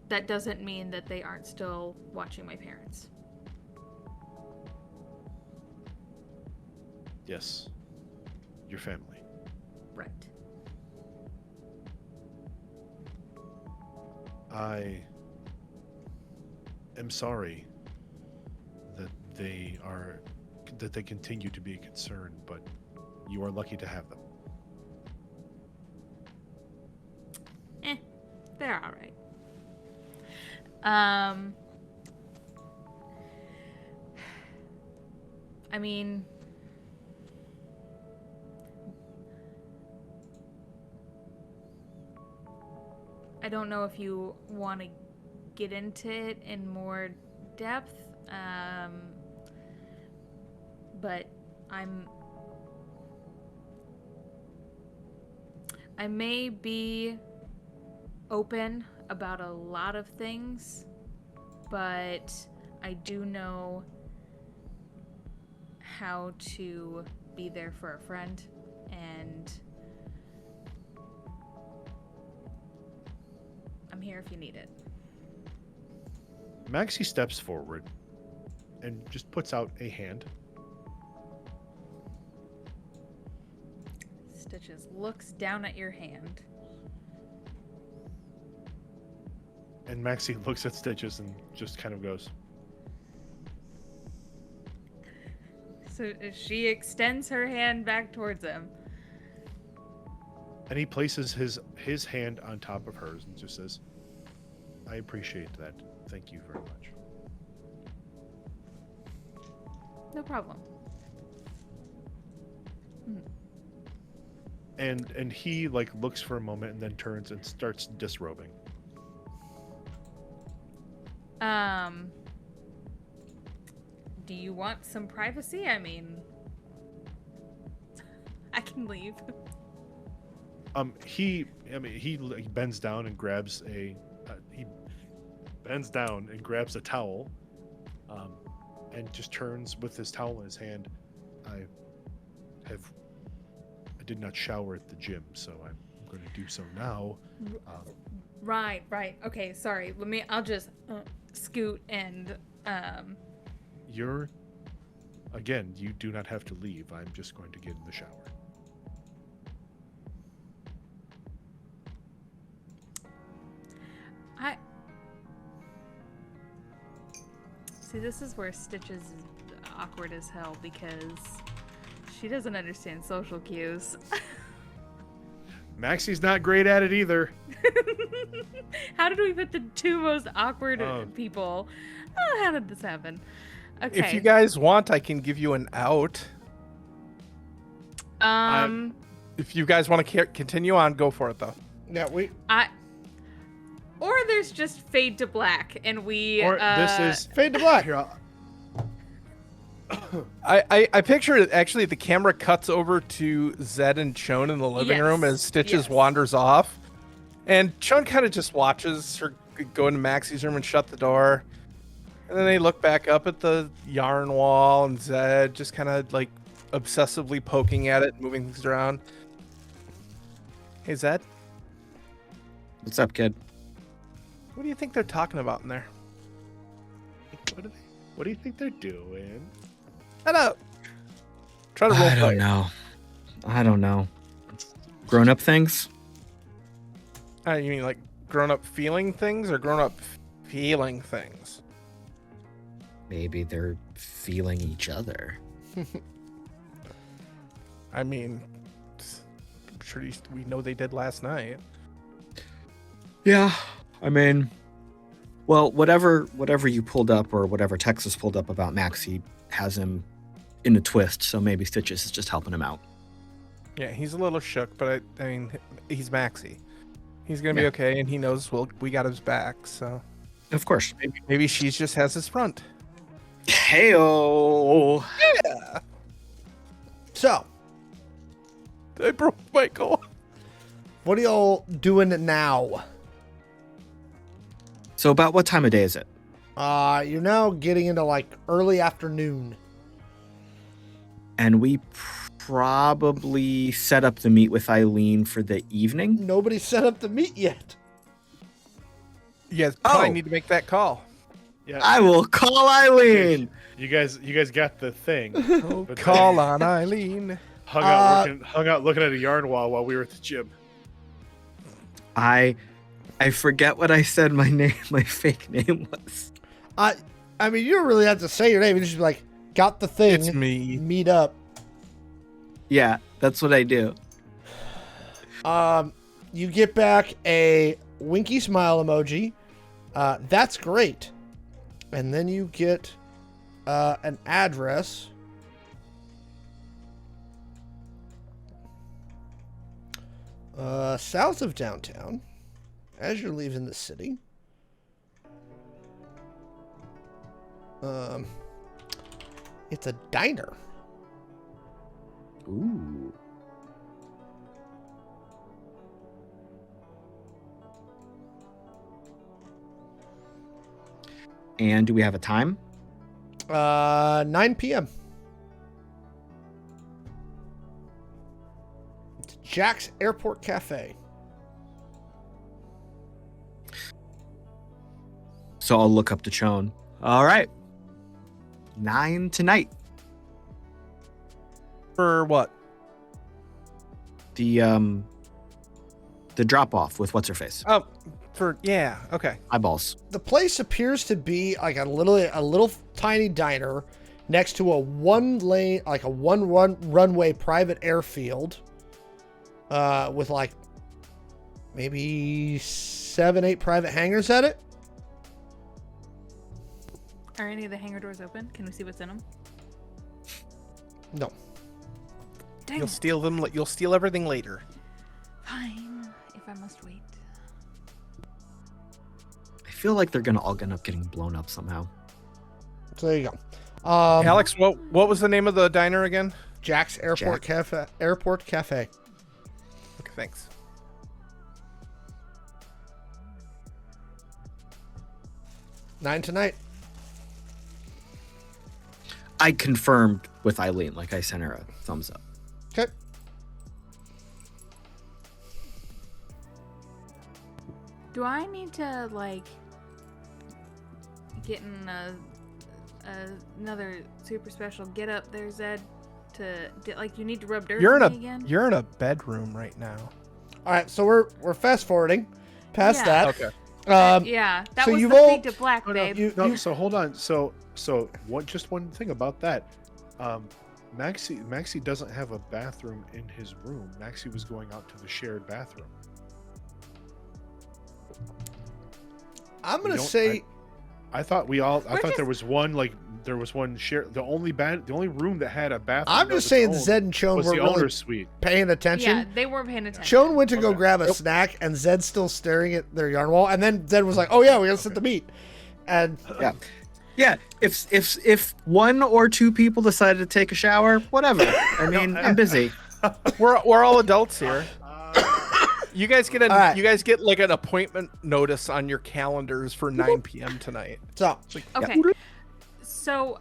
that doesn't mean that they aren't still watching my parents. Yes. Your family. Right. I am sorry that they continue to be a concern, but you are lucky to have them. They're all right. I mean, I don't know if you want to get into it in more depth, but I may be open about a lot of things, but I do know how to be there for a friend, and I'm here if you need it. Maxi steps forward and just puts out a hand. Stitches looks down at your hand. And Maxi looks at Stitches and just kind of goes. So she extends her hand back towards him. And he places his hand on top of hers and just says, I appreciate that. Thank you very much. No problem. And he like looks for a moment and then turns and starts disrobing. Do you want some privacy? I mean, I can leave. He like bends down and grabs a towel, and just turns with his towel in his hand. I did not shower at the gym, so I'm going to do so now. Right. Okay, sorry. I'll just scoot and You do not have to leave. I'm just going to get in the shower. See, this is where Stitches is awkward as hell, because she doesn't understand social cues. Maxi's not great at it either. How did we put the two most awkward people? Oh, how did this happen? Okay. If you guys want, I can give you an out. If you guys want to continue on, go for it though. Yeah, Or there's just fade to black, and we. Or this is fade to black. here. I picture it actually. The camera cuts over to Zed and Shawn in the living room as Stitches wanders off, and Shawn kind of just watches her go into Maxi's room and shut the door, and then they look back up at the yarn wall, and Zed just kind of like obsessively poking at it, moving things around. Hey Zed, What's up, kid? what do you think they're talking about in there? What do you think they're doing? Shut up. Try to roll I play. I don't know. Grown up things? You mean like grown up feeling things or grown up feeling things? Maybe they're feeling each other. I mean, I'm sure we know they did last night. Yeah, I mean, well, whatever you pulled up or whatever Texas pulled up about Maxi has him in a twist, so maybe Stitches is just helping him out. Yeah, he's a little shook, but I mean, he's Maxi. He's gonna be okay, and he knows we got his back. So, Of course. maybe she just has his front. Heyo. Yeah, So, I broke Michael. what are y'all doing now? So about what time of day is it? You're now getting into like early afternoon. And we probably set up the meet with Eileen for the evening. Nobody set up the meet yet. You guys probably Oh. need to make that call. Yeah, I will call Eileen. you guys got the thing. But Call on Eileen. hung out looking at a yarn wall while we were at the gym. I forget what I said my fake name was. I mean, you don't really have to say your name. You just be like, got the thing. It's me. Meet up. Yeah, that's what I do. You get back a winky smile emoji. That's great. And then you get an address. South of downtown, as you're leaving the city. It's a diner. Ooh. And do we have a time? 9 p.m. It's Jack's Airport Cafe. So I'll look up to Shawn. All right. 9 tonight. For what? The drop off with what's her face. Oh, yeah. Okay. Eyeballs. The place appears to be like a little tiny diner next to a one runway private airfield, with like maybe 7-8 private hangars at it. Are any of the hangar doors open? Can we see what's in them? No. Dang. You'll steal them. You'll steal everything later. Fine, if I must wait. I feel like they're all gonna end up getting blown up somehow. So there you go. Alex, what was the name of the diner again? Jack's Airport Cafe. Airport Cafe. Okay, thanks. Nine tonight. I confirmed with Eileen, like I sent her a thumbs up. Okay. Do I need to like get in another super special get up there, Zed? You need to rub dirt on me again? You're in a bedroom right now. All right, so we're fast forwarding past Yeah. that. Okay. Yeah, that so was you've the all- fade to black, Oh, no, babe. no, so hold on. So one thing about that. Maxi doesn't have a bathroom in his room. Maxi was going out to the shared bathroom. I'm gonna We don't- say I thought there was one like there was one share. The only room that had a bathroom. I'm that just was saying owned Zed and Shawn was were the really owner's suite. paying attention. Yeah, they weren't paying attention. Shawn went to go Okay. grab a snack, and Zed's still staring at their yarn wall. And then Zed was like, "Oh yeah, we gotta set the meat." And Yeah, if one or two people decided to take a shower, whatever. I mean, I'm busy. We're all adults here. You guys get right. you guys get like an appointment notice on your calendars for 9 p.m. tonight. so Okay. So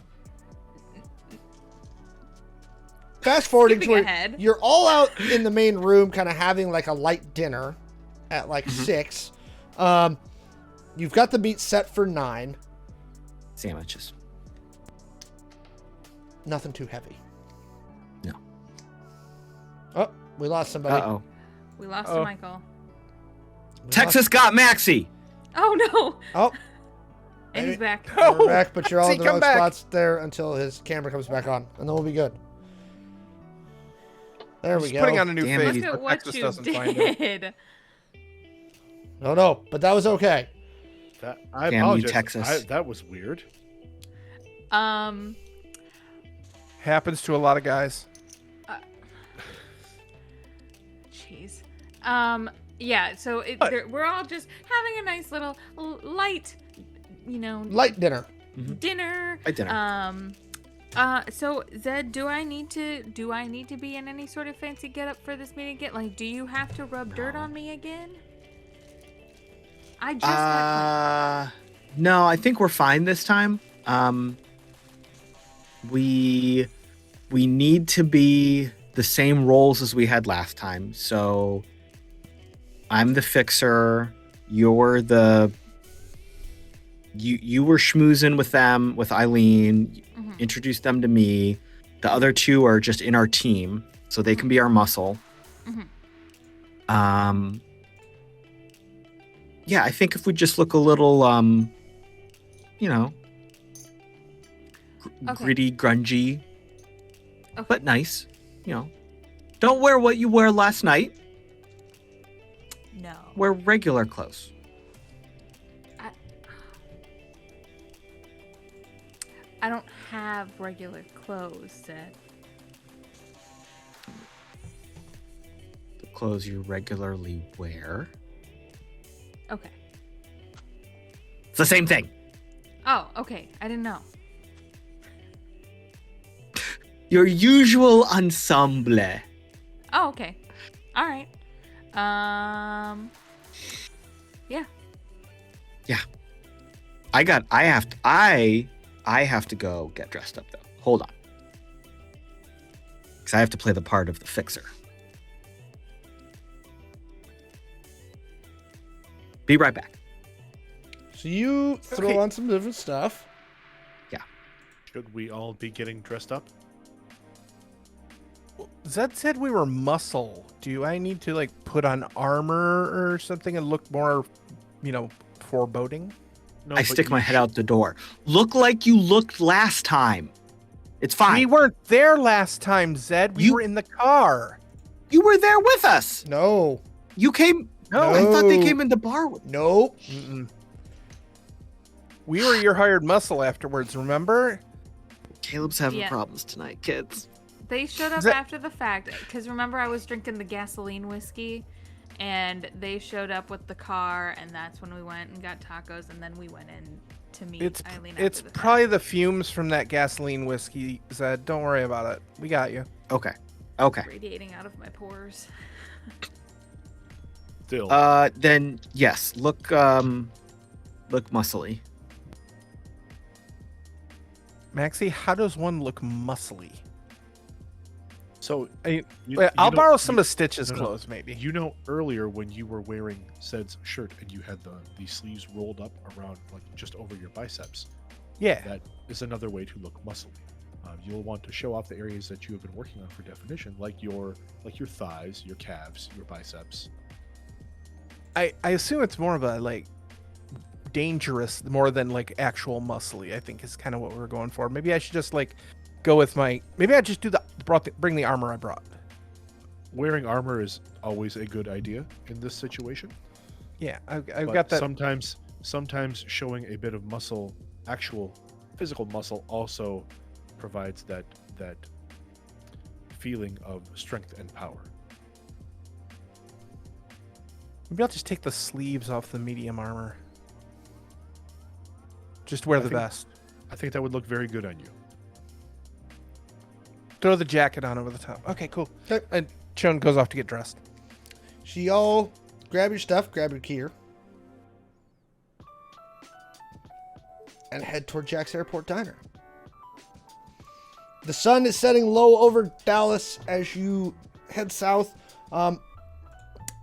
fast forwarding to Skipping where ahead. you're all out in the main room, kind of having like a light dinner at like 6. You've got the meat set for 9. Sandwiches. Nothing too heavy. No. Oh, we lost somebody. Uh-oh. we lost Oh. Michael. We Texas got Maxi. Oh no! Oh, And he's back. we're back, but you're all in See, the come wrong back. spots there until his camera comes back on, and then we'll be good. There we Just go. putting on a new Damn it. face. Look so at what Texas you doesn't find it. did. No, but that was okay. I Damn you, apologize. Texas. That was weird. Happens to a lot of guys. Jeez. Yeah. So we're all just having a nice little light, Light dinner. dinner. Light dinner. So Zed, do I need to be in any sort of fancy getup for this meeting again? Like, do you have to rub dirt on me again? I just got No, I think we're fine this time. We need to be the same roles as we had last time. So I'm the fixer. You're the you were schmoozing with them, with Eileen, Mhm. introduced them to me. The other two are just in our team, so they can be our muscle. Mhm. Yeah, I think if we just look a little, Okay. gritty, grungy, Okay. but nice. Don't wear what you wore last night. No. Wear regular clothes. I don't have regular clothes, Zed. The clothes you regularly wear. Okay. It's the same thing. Oh, okay. I didn't know. Your usual ensemble. Oh, okay. All right. Yeah. Yeah. I have to go get dressed up though. Hold on. Because I have to play the part of the fixer. Be right back. So you throw Okay. on some different stuff. Should we all be getting dressed up? Zed said we were muscle. Do I need to like put on armor or something and look more, foreboding? No, I but stick you my head out the door. Look like you looked last time. It's fine. We weren't there last time, Zed. We You- were in the car. You were there with us. No. You came. No. I thought they No. came in the bar with. Nope. Mm-mm. We were your hired muscle afterwards, remember? Caleb's having Yeah. problems tonight, kids. They showed up Zed- after the fact. Because remember, I was drinking the gasoline whiskey. And they showed up with the car. And that's when we went and got tacos. And then we went in to meet It's Eileen it's after the probably the fumes from that gasoline whiskey, Zed. Don't worry about it. We got you. Okay. fact. Radiating out of my pores. Still, Then yes, look muscly. Maxi, how does one look muscly? so Wait, you I'll know- borrow some you- of Stitch's no, no. clothes, maybe. You know, earlier when you were wearing Zed's shirt and you had the sleeves rolled up around, like just over your biceps, Yeah. that is another way to look muscly. You'll want to show off the areas that you have been working on for definition, like your thighs, your calves, your biceps. I assume it's more of a like dangerous more than like actual muscly. I think is kind of what we're going for. Maybe I should just like go with my. Maybe I just bring the armor I brought. Wearing armor is always a good idea in this situation. Yeah, I've But got that. Sometimes showing a bit of muscle, actual physical muscle also provides that feeling of strength and power. Maybe I'll just take the sleeves off the medium armor. Just wear the vest. I think that would look very good on you. Throw the jacket on over the top. Okay, cool. Okay. And Shawn goes off to get dressed. So y'all grab your stuff, grab your gear, and head toward Jack's Airport Diner. The sun is setting low over Dallas as you head south.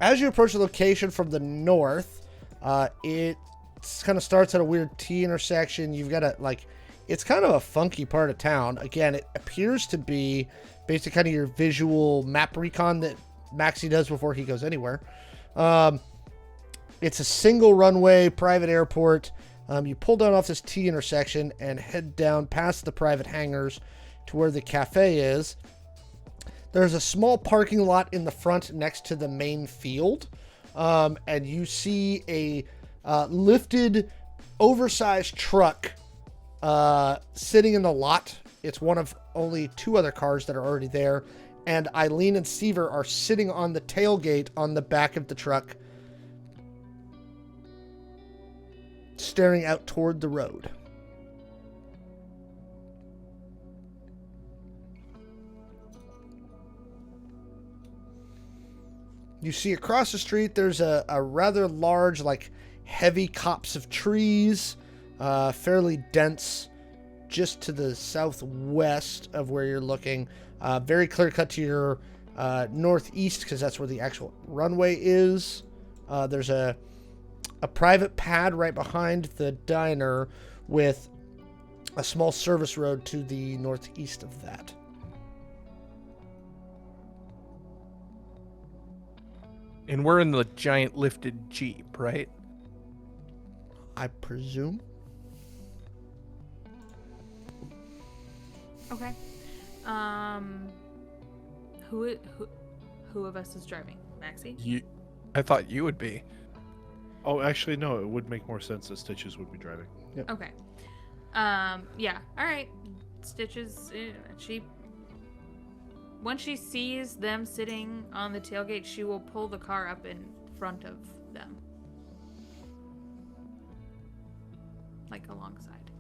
As you approach the location from the north, it kind of starts at a weird T intersection. You've got it's kind of a funky part of town. Again, it appears to be based on kind of your visual map recon that Maxi does before he goes anywhere. It's a single runway private airport. You pull down off this T intersection and head down past the private hangars to where the cafe is. There's a small parking lot in the front next to the main field. And you see a lifted, oversized truck sitting in the lot. It's one of only 2 other cars that are already there. And Eileen and Seaver are sitting on the tailgate on the back of the truck, staring out toward the road. You see across the street, there's a rather large, heavy copse of trees, fairly dense, just to the southwest of where you're looking. Very clear cut to your northeast, because that's where the actual runway is. There's a private pad right behind the diner with a small service road to the northeast of that. And we're in the giant lifted Jeep, right? I presume. Okay. Who of us is driving? Maxi? I thought you would be. Oh, actually, no. It would make more sense that Stitches would be driving. Yep. Okay. Yeah. All right. Stitches. Once she sees them sitting on the tailgate, she will pull the car up in front of them, alongside.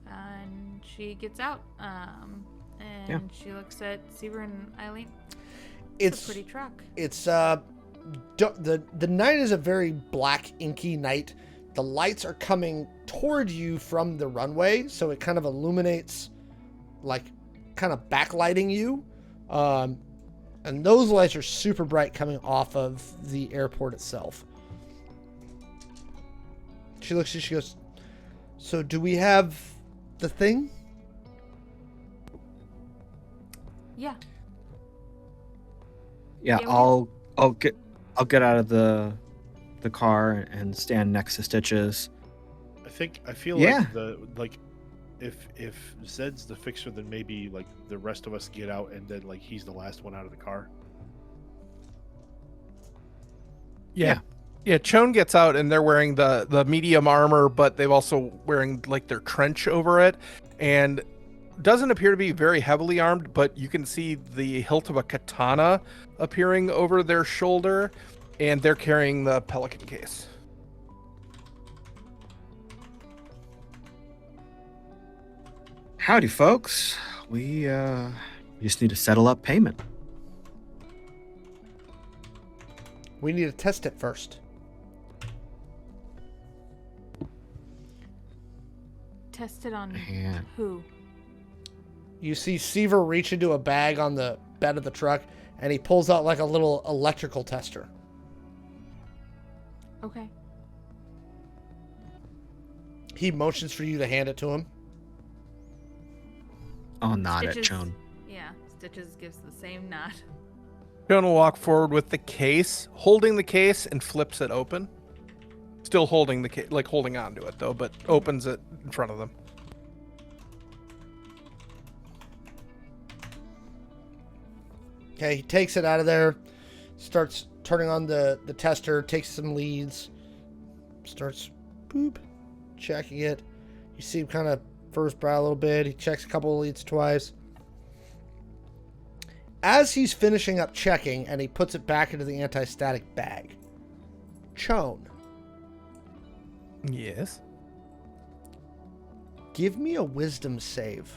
And she gets out. And she looks at Seaver and Eileen. It's a pretty truck. It's the night is a very black, inky night. The lights are coming toward you from the runway, so it kind of illuminates, kind of backlighting you. And those lights are super bright coming off of the airport itself. She looks at you, she goes, "So do we have the thing?" Yeah. Yeah, Yeah, I'll get out of the car and stand next to Stitches. I feel Yeah. like if Zed's the fixer, then maybe the rest of us get out and then he's the last one out of the car. Yeah. Yeah, Shawn gets out and they're wearing the medium armor, but they've also wearing their trench over it, and doesn't appear to be very heavily armed, but you can see the hilt of a katana appearing over their shoulder, and they're carrying the pelican case. Howdy, folks. We just need to settle up payment. We need to test it first. Test it on Man. who? You see Seaver reach into a bag on the bed of the truck, and he pulls out a little electrical tester. Okay. He motions for you to hand it to him. I'll nod at Stitches- Shawn. Yeah, Stitches gives the same nod. Shawn will walk forward with the case, holding the case, and flips it open. Still holding the case, holding onto it though, but opens it in front of them. Okay, he takes it out of there, starts turning on the tester, takes some leads, starts checking it. You see him kind of furrows brow a little bit. He checks a couple of leads twice. As he's finishing up checking, and he puts it back into the anti-static bag, Chone, Yes. give me a wisdom save.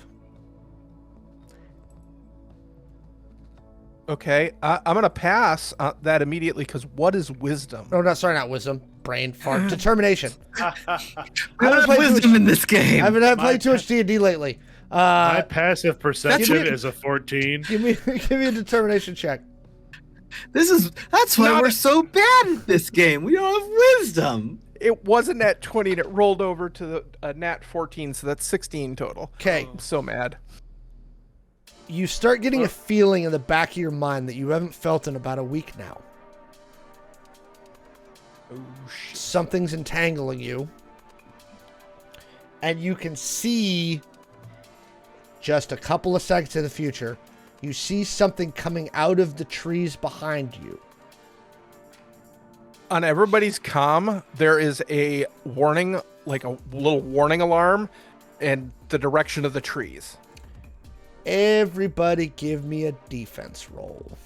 Okay, I'm gonna pass that immediately because what is wisdom? Oh, no, sorry, not wisdom. Brain fart. Determination. We don't have wisdom in this game. I haven't played too much D&D lately. My passive perception Give me- is a 14. Give me a determination check. That's why we're so bad at this game. We don't have wisdom. It wasn't at 20 and it rolled over to the nat 14, so that's 16 total. Okay. I'm so mad. You start getting a feeling in the back of your mind that you haven't felt in about a week now. Oh shit. Something's entangling you. And you can see just a couple of seconds in the future, you see something coming out of the trees behind you. On everybody's comm, there is a warning, like a little warning alarm, in the direction of the trees. Everybody give me a defense roll.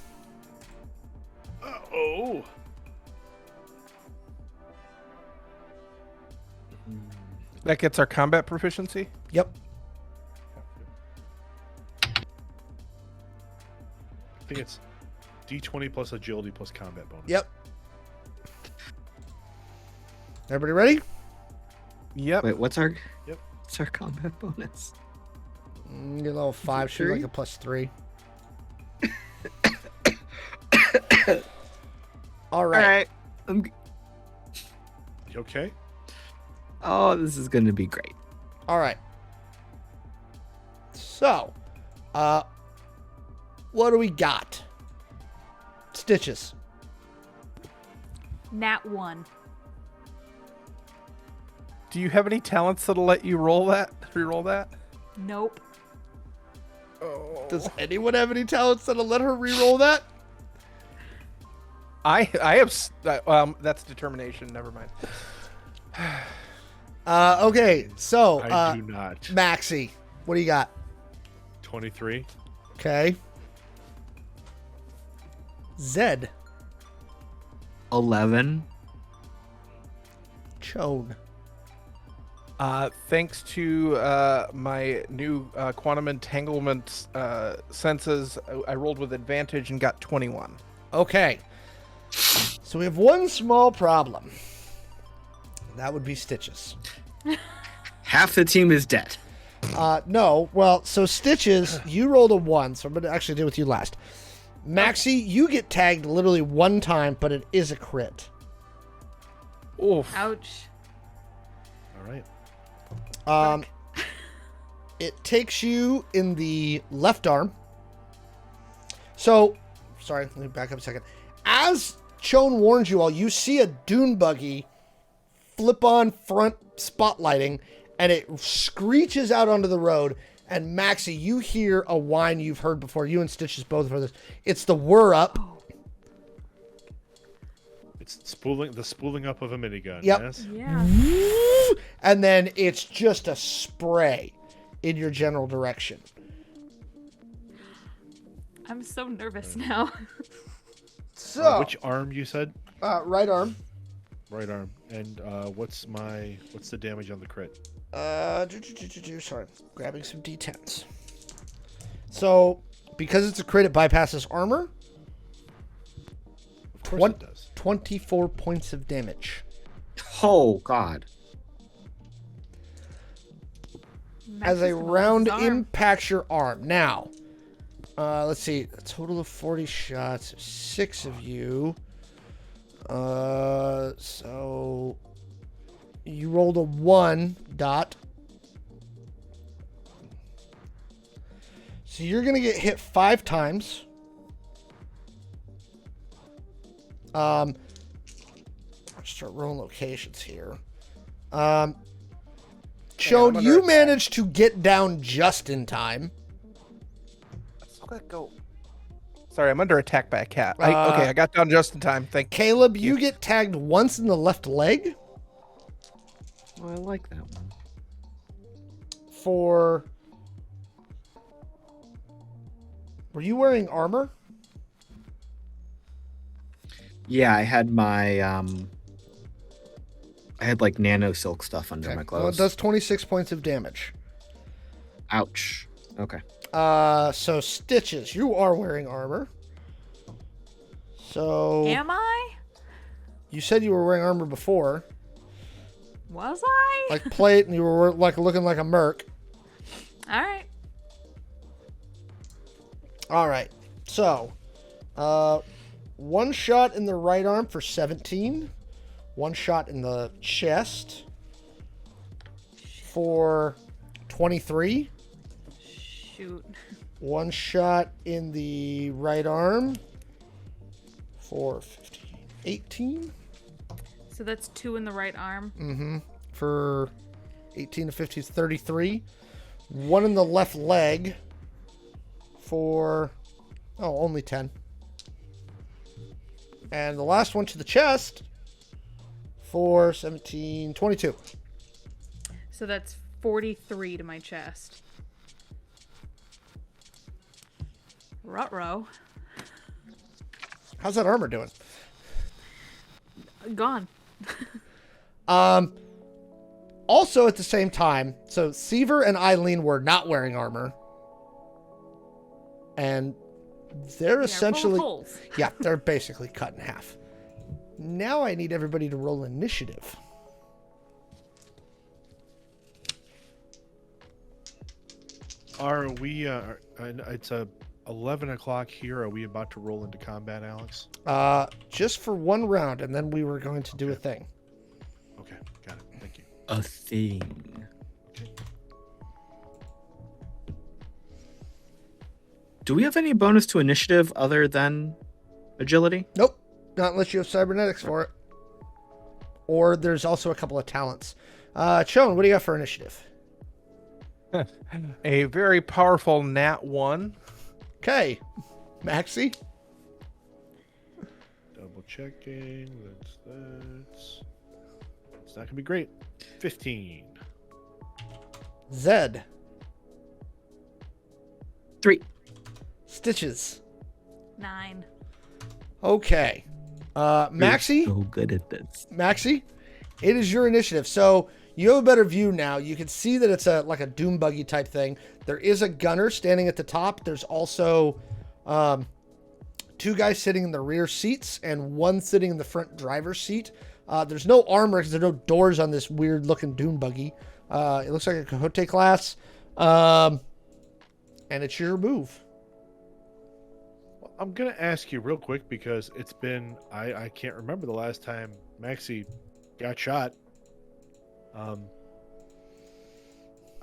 Oh. That gets our combat proficiency. Yep. I think it's D20 plus agility plus combat bonus. Yep. Everybody ready? Yep. Wait, what's our Yep. what's our combat bonus? Get a level 5, should be like a +3. All right. I'm... You okay? Oh, this is going to be great. All right. So, what do we got? Stitches. Nat 1. Do you have any talents that'll let you roll that? Re-roll that? Nope. Oh. Does anyone have any talents that'll let her re-roll that? I have that's determination. Never mind. Okay, so I do not. Maxi, what do you got? 23. Okay. Zed. 11. Chone. Thanks to my new quantum entanglement senses, I rolled with advantage and got 21. Okay. So we have one small problem. That would be Stitches. Half the team is dead. No. Well, so Stitches, you rolled a 1, so I'm going to actually deal with you last. Maxi, you get tagged literally one time, but it is a crit. Oof. Ouch. All right. It takes you in the left arm. So, sorry, let me back up a second. As Chone warns you all, you see a dune buggy flip on front spotlighting, and it screeches out onto the road. And Maxi, you hear a whine you've heard before. You and Stitches both have heard this. It's the whir up. It's spooling up of a minigun. Yep. Yes. Yeah. And then it's just a spray in your general direction. I'm so nervous now. So, Which arm you said? right arm. Right arm. And what's the damage on the crit? Sorry, grabbing some D10s. So, because it's a crit, it bypasses armor. Of course it does. 24 points of damage. Oh, God. As a Max's round arm. impacts your arm. Now, let's see. A total of 40 shots. 6 of you. So you rolled a 1, Dot. So you're going to get hit 5 times. I'll start rolling locations here. Chone, under you attack. managed to get down just in time. Let's go. Sorry, I'm under attack by a cat. Uh, Okay, I got down just in time. Thank you. Caleb, you get tagged once in the left leg. Oh, I like that one. for... Were you wearing armor? Yeah, I had my I had like nano silk stuff under my Well, it clothes. does 26 points of damage. Ouch. Okay. So Stitches, you are wearing armor. So Am I? you said you were wearing armor before, Was I? like plate, and you were like looking like a merc. All right. All right. So, one shot in the right arm for 17. One shot in the chest for 23. Shoot. One shot in the right arm for 15, 18. So that's 2 in the right arm. Mm-hmm. For 18 to 15 is 33. One in the left leg for, only 10. And the last one to the chest for 17, 22. So that's 43 to my chest. Ruh-roh. How's that armor doing? Gone. Also at the same time, so Seaver and Eileen were not wearing armor. And they're essentially... full of holes. Yeah, they're basically cut in half. Now I need everybody to roll initiative. Are we? It's 11 o'clock here. Are we about to roll into combat, Alex? Just for one round, and then we were going to do a thing. Okay, got it. Thank you. A thing. Do we have any bonus to initiative other than agility? Nope, not unless you have cybernetics for it. Or there's also a couple of talents. Shawn, what do you got for initiative? A very powerful nat 1. Okay, Maxi. Double checking. That's. It's not gonna be great. 15. Zed. 3. Stitches. 9. Okay. Maxi. You're so good at this. Maxi, it is your initiative. So you have a better view now. You can see that it's like a doom buggy type thing. There is a gunner standing at the top. There's also 2 guys sitting in the rear seats and 1 sitting in the front driver's seat. There's no armor because there's no doors on this weird looking doom buggy. It looks like a Cahote class. And it's your move. I'm gonna ask you real quick because it's been I can't remember the last time Maxi got shot. I'm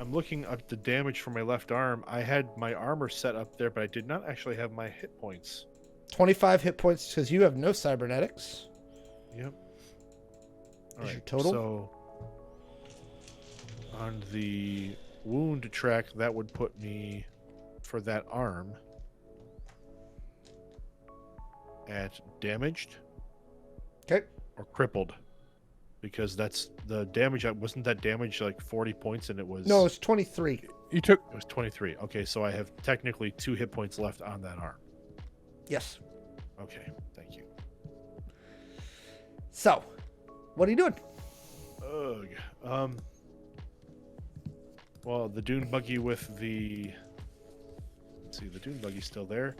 looking at the damage for my left arm. I had my armor set up there, but I did not actually have my hit points. 25 hit points because you have no cybernetics. Yep. All Is your right. total? So on the wound track, that would put me for that arm at damaged. Okay. Or crippled, because that's the damage. Wasn't that damage like 40 points, and it was No, it's 23. You took it was 23. Okay, so I have technically 2 hit points left on that arm. Yes. Okay, thank you. So, what are you doing? Ugh. Well, the dune buggy with the. Let's see, the dune buggy's still there.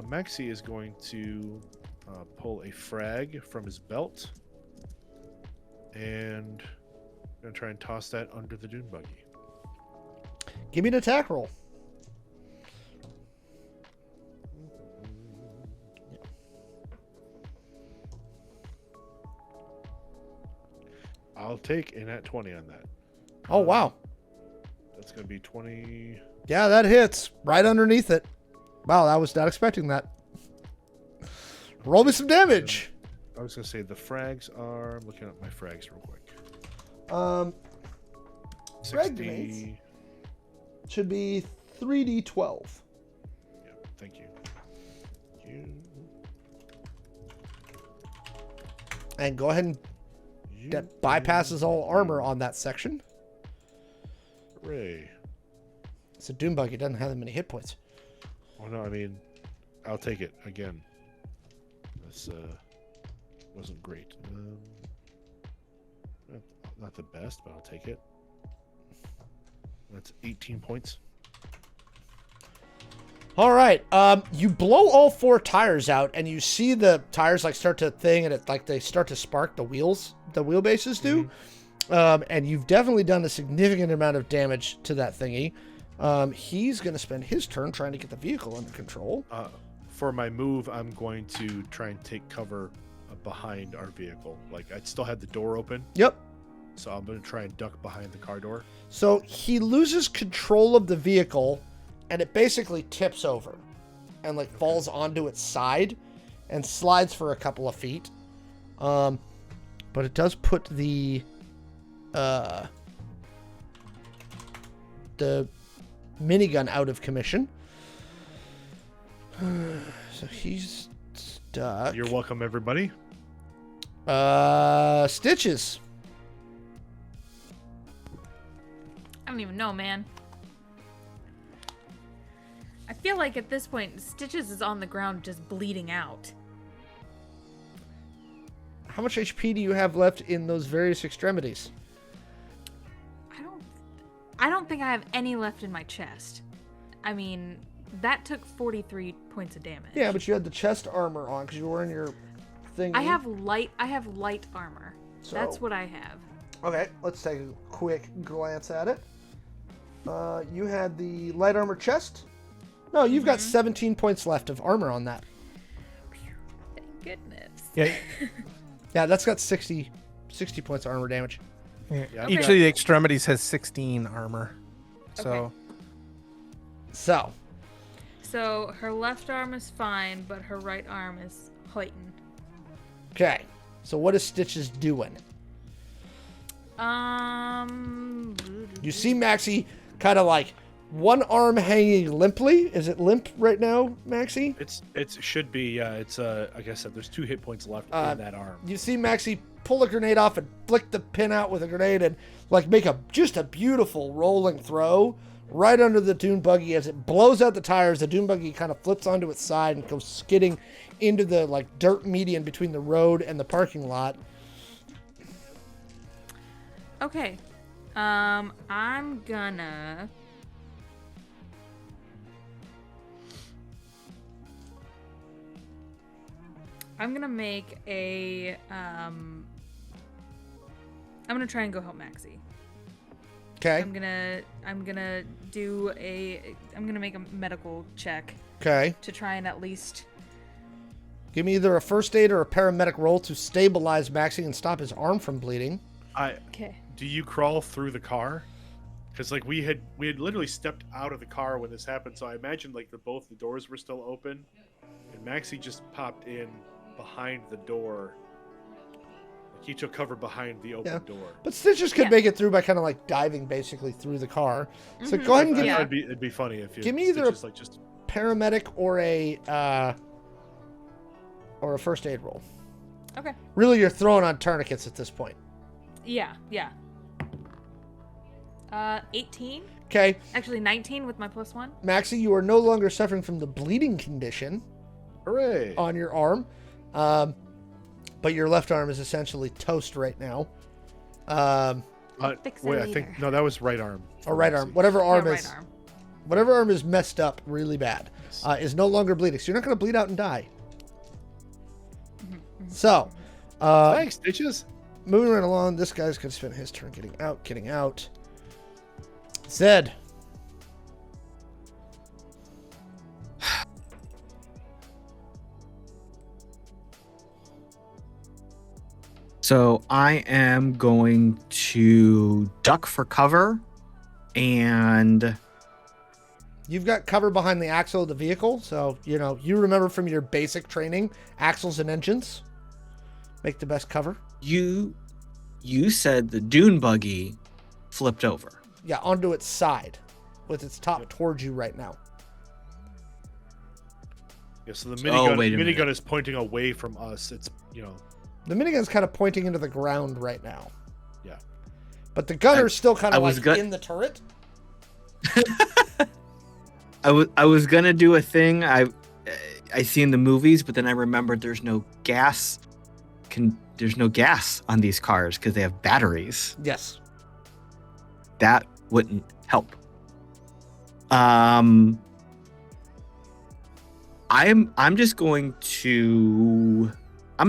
Maxi is going to pull a frag from his belt, and gonna try and toss that under the dune buggy. Give me an attack roll. I'll take a nat 20 on that. Oh, wow. That's gonna be 20. Yeah, that hits right underneath it. Wow, I was not expecting that. Roll me some damage. I was gonna say the frags are. I'm looking at my frags real quick. Frag 60. should be 3d12. Yeah, thank you. You. And go ahead and that bypasses all armor on that section. Hooray. It's a Doom buggy. It doesn't have that many hit points. Oh no, I mean, I'll take it again. This wasn't great. Not the best, but I'll take it. That's 18 points. All right. You blow all 4 tires out, and you see the tires like start to thing, and it like they start to spark. The wheelbases do. And you've definitely done a significant amount of damage to that thingy. He's going to spend his turn trying to get the vehicle under control. For my move, I'm going to try and take cover behind our vehicle. Like, I still had the door open. Yep. So I'm going to try and duck behind the car door. So he loses control of the vehicle, and it basically tips over and like falls onto its side and slides for a couple of feet. But it does put the minigun out of commission. So he's stuck. You're welcome, everybody. Stitches. I don't even know, man. I feel like at this point, Stitches is on the ground just bleeding out. How much HP do you have left in those various extremities? I don't think I have any left in my chest. I mean, that took 43 points of damage. Yeah, but you had the chest armor on because you were in your thing. I have light armor. So- That's what I have. Okay, let's take a quick glance at it. You had the light armor chest. No, you've got 17 points left of armor on that. Thank goodness. Yeah. Yeah, that's got 60 points of armor damage. Yeah. Each of the extremities has 16 armor. So Okay. So her left arm is fine, but her right arm is heightened. Okay, so what is Stitches doing? You see Maxi kind of like one arm hanging limply. Is it limp right now, Maxi? It should be. Yeah, it's like I said, there's 2 hit points left in that arm. You see Maxi pull a grenade off and flick the pin out with a grenade and like make just a beautiful rolling throw right under the dune buggy. As it blows out the tires, the dune buggy kind of flips onto its side and goes skidding into the like dirt median between the road and the parking lot. Okay. I'm gonna make a I'm gonna try and go help Maxi. Okay. I'm gonna make a medical check Okay. to try and at least. Give me either a first aid or a paramedic roll to stabilize Maxi and stop his arm from bleeding. Okay. Do you crawl through the car? Because like we had literally stepped out of the car when this happened, so I imagine like both the doors were still open, and Maxi just popped in behind the door. Like he took cover behind the open door. But Stitches could Yeah. make it through by kind of like diving basically through the car. So go ahead and give Yeah. It'd be funny if you Give me either a- just like just paramedic or a first aid roll. Okay. Really, you're throwing on tourniquets at this point. Yeah. 18. Okay, Actually, 19 with my +1. Maxi, you are no longer suffering from the bleeding condition hooray. on your arm, but your left arm is essentially toast right now. Fix it Wait, I later. think no, that was right arm. Or right arm, whatever arm Yeah, is, right arm. whatever arm is messed up really bad, is no longer bleeding. So you're not going to bleed out and die. So, Thanks, Stitches. moving right along, this guy's going to spend his turn getting out. Zed. So I am going to duck for cover, and You've got cover behind the axle of the vehicle, so you remember from your basic training, axles and engines make the best cover. you said the dune buggy flipped over. Yeah, onto its side, with its top towards you right now. Yeah, so the Oh, minigun, wait a minute. minigun is pointing away from us. It's The minigun's kind of pointing into the ground right now, yeah. but the gunner's still kind I of was like gut- in the turret. I was gonna do a thing I see in the movies, but then I remembered there's no gas. There's no gas on these cars because they have batteries. Yes. That wouldn't help. I'm just going to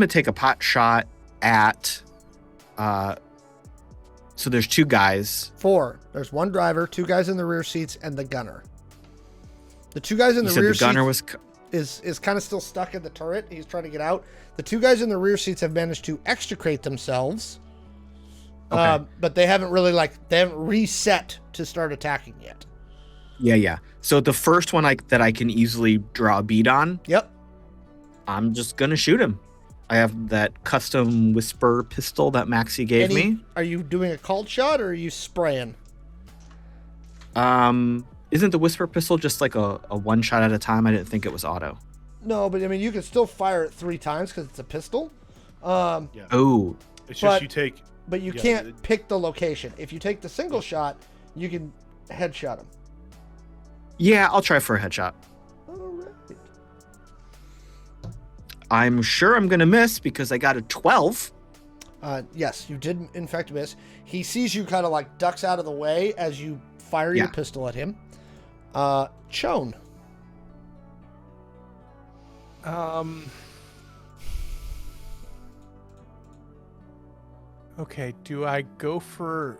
take a pot shot at so there's 2 guys. 4. There's 1 driver, 2 guys in the rear seats, and the gunner. The 2 guys in the You said rear the gunner seats was is kind of still stuck in the turret. He's trying to get out. The 2 guys in the rear seats have managed to extricate themselves. Okay. But they haven't really they haven't reset to start attacking yet. Yeah. So the first one that I can easily draw a bead on, Yep. I'm just gonna shoot him. I have that custom whisper pistol that Maxi gave me. Are you doing a called shot or are you spraying? Isn't the whisper pistol just like a 1 shot at a time? I didn't think it was auto. No, but I mean you can still fire it 3 times because it's a pistol. Oh, It's just But- you take. But you Yeah, can't pick the location. If you take the single shot, you can headshot him. yeah, I'll try for a headshot. All right. I'm sure I'm gonna miss because I got a 12. Yes, you did in fact miss. He sees you kind of ducks out of the way as you fire your Yeah. pistol at him. Shawn. Okay, do I go for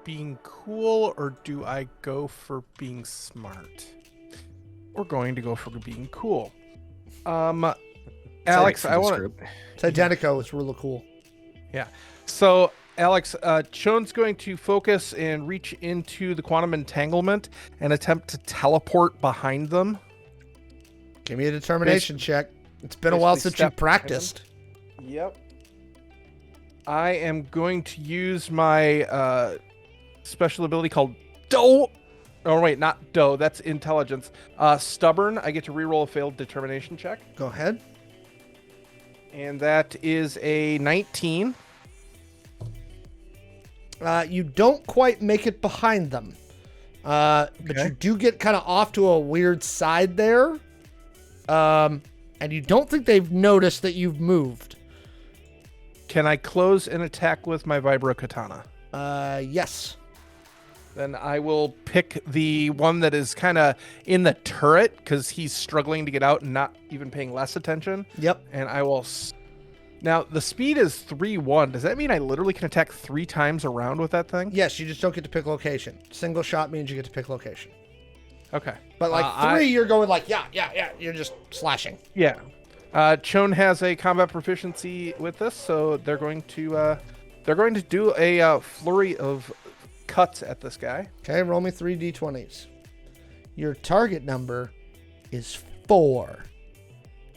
being cool or do I go for being smart? We're going to go for being cool. Alex, I want to. Titanico is really cool. Yeah. So, Alex, Shawn's going to focus and reach into the quantum entanglement and attempt to teleport behind them. Give me a determination check. It's been a while basically since you step behind practiced. Yep. I am going to use my special ability called Doe. Oh, wait, not Doe. That's intelligence. Stubborn. I get to reroll a failed determination check. Go ahead. And that is a 19. You don't quite make it behind them. But you do get kind of off to a weird side there. And you don't think they've noticed that you've moved. Can I close an attack with my vibro katana? Yes. Then I will pick the one that is kind of in the turret because he's struggling to get out and not even paying less attention. Yep. And I will. Now, the speed is 3-1. Does that mean I literally can attack 3 times around with that thing? Yes, you just don't get to pick location. Single shot means you get to pick location. Okay. But 3, you're going yeah. You're just slashing. Yeah. Shawn has a combat proficiency with this, so they're going to do a flurry of cuts at this guy. Okay, roll me 3 d20s. Your target number is 4.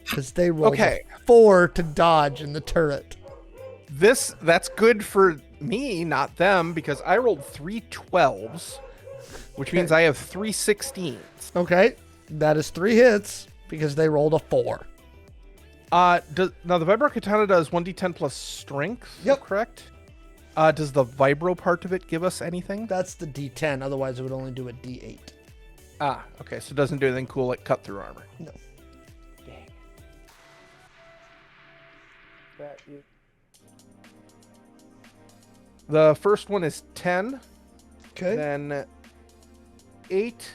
Because they rolled a 4 to dodge in the turret. That's good for me, not them, because I rolled 3 12s, which means I have 3 16s. Okay, that is 3 hits because they rolled a 4. Now the vibro katana does 1d10 plus strength. Yep. Correct. Does the vibro part of it give us anything? That's the d10, otherwise it would only do a d8. Okay, so it doesn't do anything cool like cut through armor. No. Dang. That is... The first one is 10. Okay. Then 8.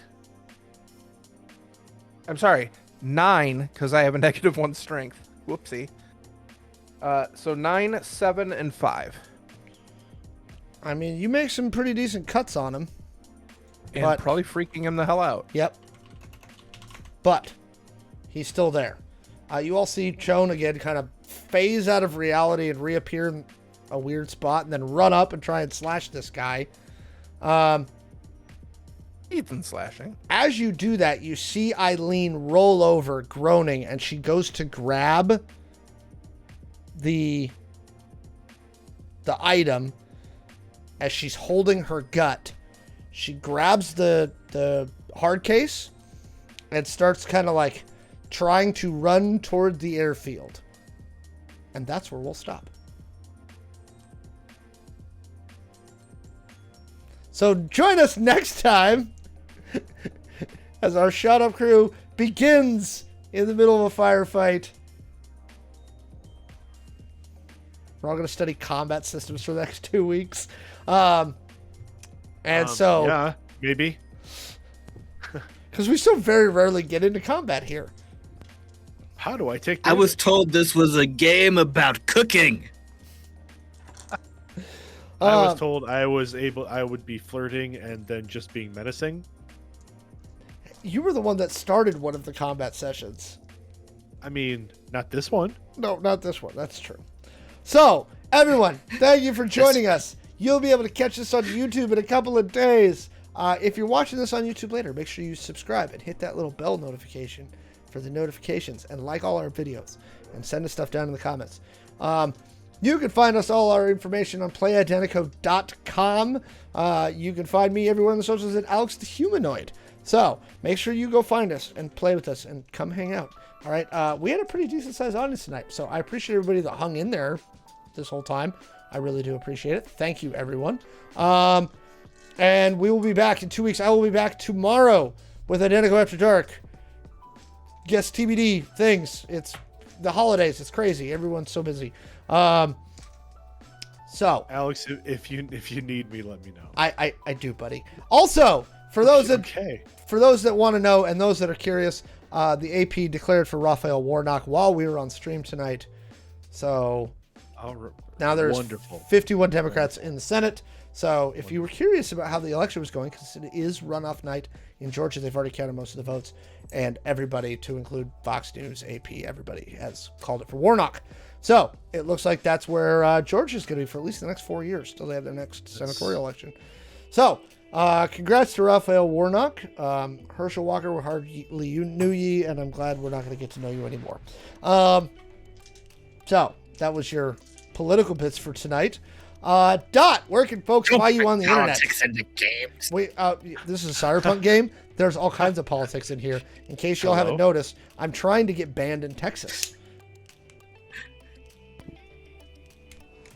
I'm sorry, 9, because I have a -1 strength. Whoopsie. So 9, 7, and 5. I mean, you make some pretty decent cuts on him. And But- probably freaking him the hell out. Yep. But he's still there. You all see Shawn again kind of phase out of reality and reappear in a weird spot and then run up and try and slash this guy. Ethan slashing. As you do that, you see Eileen roll over, groaning, and she goes to grab the item as she's holding her gut. She grabs the hard case and starts kind of trying to run toward the airfield. And that's where we'll stop. So join us next time as our shot up crew begins in the middle of a firefight. We're all going to study combat systems for the next 2 weeks. So... Yeah, maybe. Because we still very rarely get into combat here. How do I take I was damage? told this was a game about cooking. I was told I would be flirting and then just being menacing. You were the one that started one of the combat sessions. I mean, not this one. No, not this one. That's true. So, everyone, thank you for joining us. You'll be able to catch this on YouTube in a couple of days. If you're watching this on YouTube later, make sure you subscribe and hit that little bell notification for the notifications, and like all our videos and send us stuff down in the comments. You can find us all our information on playidentico.com. You can find me everywhere on the socials at Alex the Humanoid. So make sure you go find us and play with us and come hang out. All right. We had a pretty decent sized audience tonight, so I appreciate everybody that hung in there this whole time. I really do appreciate it. Thank you, everyone. And we will be back in 2 weeks. I will be back tomorrow with Identico After Dark. Guess TBD things. It's the holidays. It's crazy. Everyone's so busy. So Alex, if you need me, let me know. I do, buddy. Also, for those that Okay. want to know and those that are curious, the AP declared for Raphael Warnock while we were on stream tonight. So now there's wonderful 51 Democrats in the Senate. So if you were curious about how the election was going, because it is runoff night in Georgia, they've already counted most of the votes, and everybody, to include Fox News, AP, everybody has called it for Warnock. So it looks like that's where Georgia is going to be for at least the next 4 years till they have their next senatorial election. So congrats to Raphael Warnock. Herschel Walker, we hardly knew ye, and I'm glad we're not going to get to know you anymore. So that was your political bits for tonight. Dot, where can folks find you on the internet? Politics in the games. This is a Cyberpunk game. There's all kinds of politics in here. In case y'all haven't noticed, I'm trying to get banned in Texas.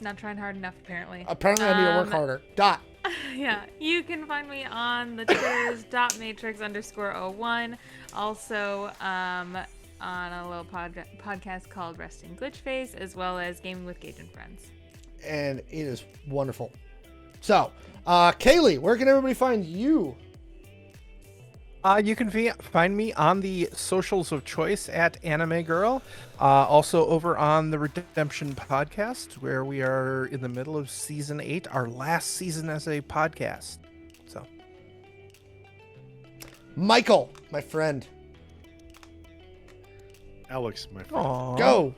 Not trying hard enough, apparently. Apparently, I need to work harder. Dot. Yeah, you can find me on the Twitters .matrix_01. Also, on a little podcast called Resting Glitch Face, as well as Gaming with Gage and Friends. And it is wonderful. So, Kaylee, where can everybody find you? You can find me on the socials of choice at Anime Girl. Also over on the Redemption podcast, where we are in the middle of season 8, our last season as a podcast. So, Michael, my friend, Alex, my friend. Aww. go.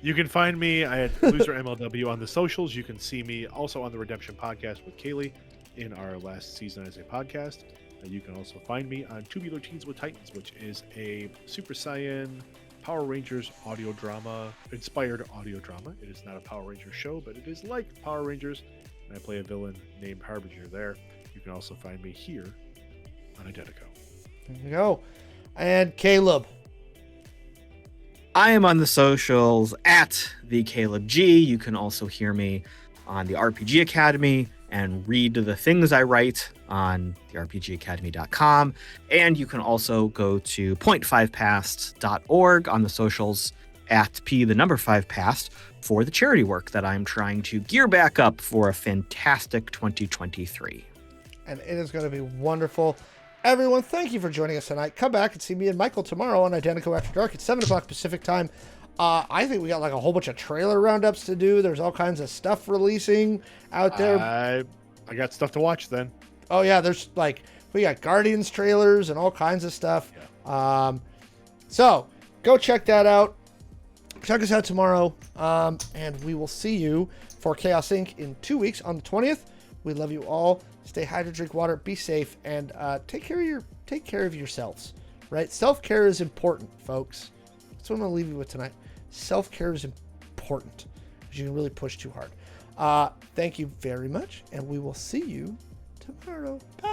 You can find me at Loser MLW on the socials. You can see me also on the Redemption podcast with Kaylee in our last season as a podcast. You can also find me on Tubular Teens with Titans, which is a Super Saiyan Power Rangers audio drama, inspired audio drama. It is not a Power Rangers show, but it is like Power Rangers, and I play a villain named Harbinger there. You can also find me here on Identico. There you go. And Caleb. I am on the socials at the Caleb G. You can also hear me on the RPG Academy and read the things I write on the RPGacademy.com. And you can also go to point5past.org on the socials at P5past for the charity work that I'm trying to gear back up for a fantastic 2023. And it is going to be wonderful. Everyone, thank you for joining us tonight. Come back and see me and Michael tomorrow on Identico After Dark at 7 o'clock Pacific time. I think we got like a whole bunch of trailer roundups to do. There's all kinds of stuff releasing out there. I got stuff to watch then. Oh yeah, there's like, we got Guardians trailers and all kinds of stuff. Yeah. So go check that out. Check us out tomorrow. And we will see you for Chaos Inc. in 2 weeks on the 20th. We love you all. Stay hydrated, drink water, be safe, and take care of yourselves. Right? Self-care is important, folks. That's what I'm gonna leave you with tonight. Self-care is important because you can really push too hard. Thank you very much, and we will see you tomorrow. Bye.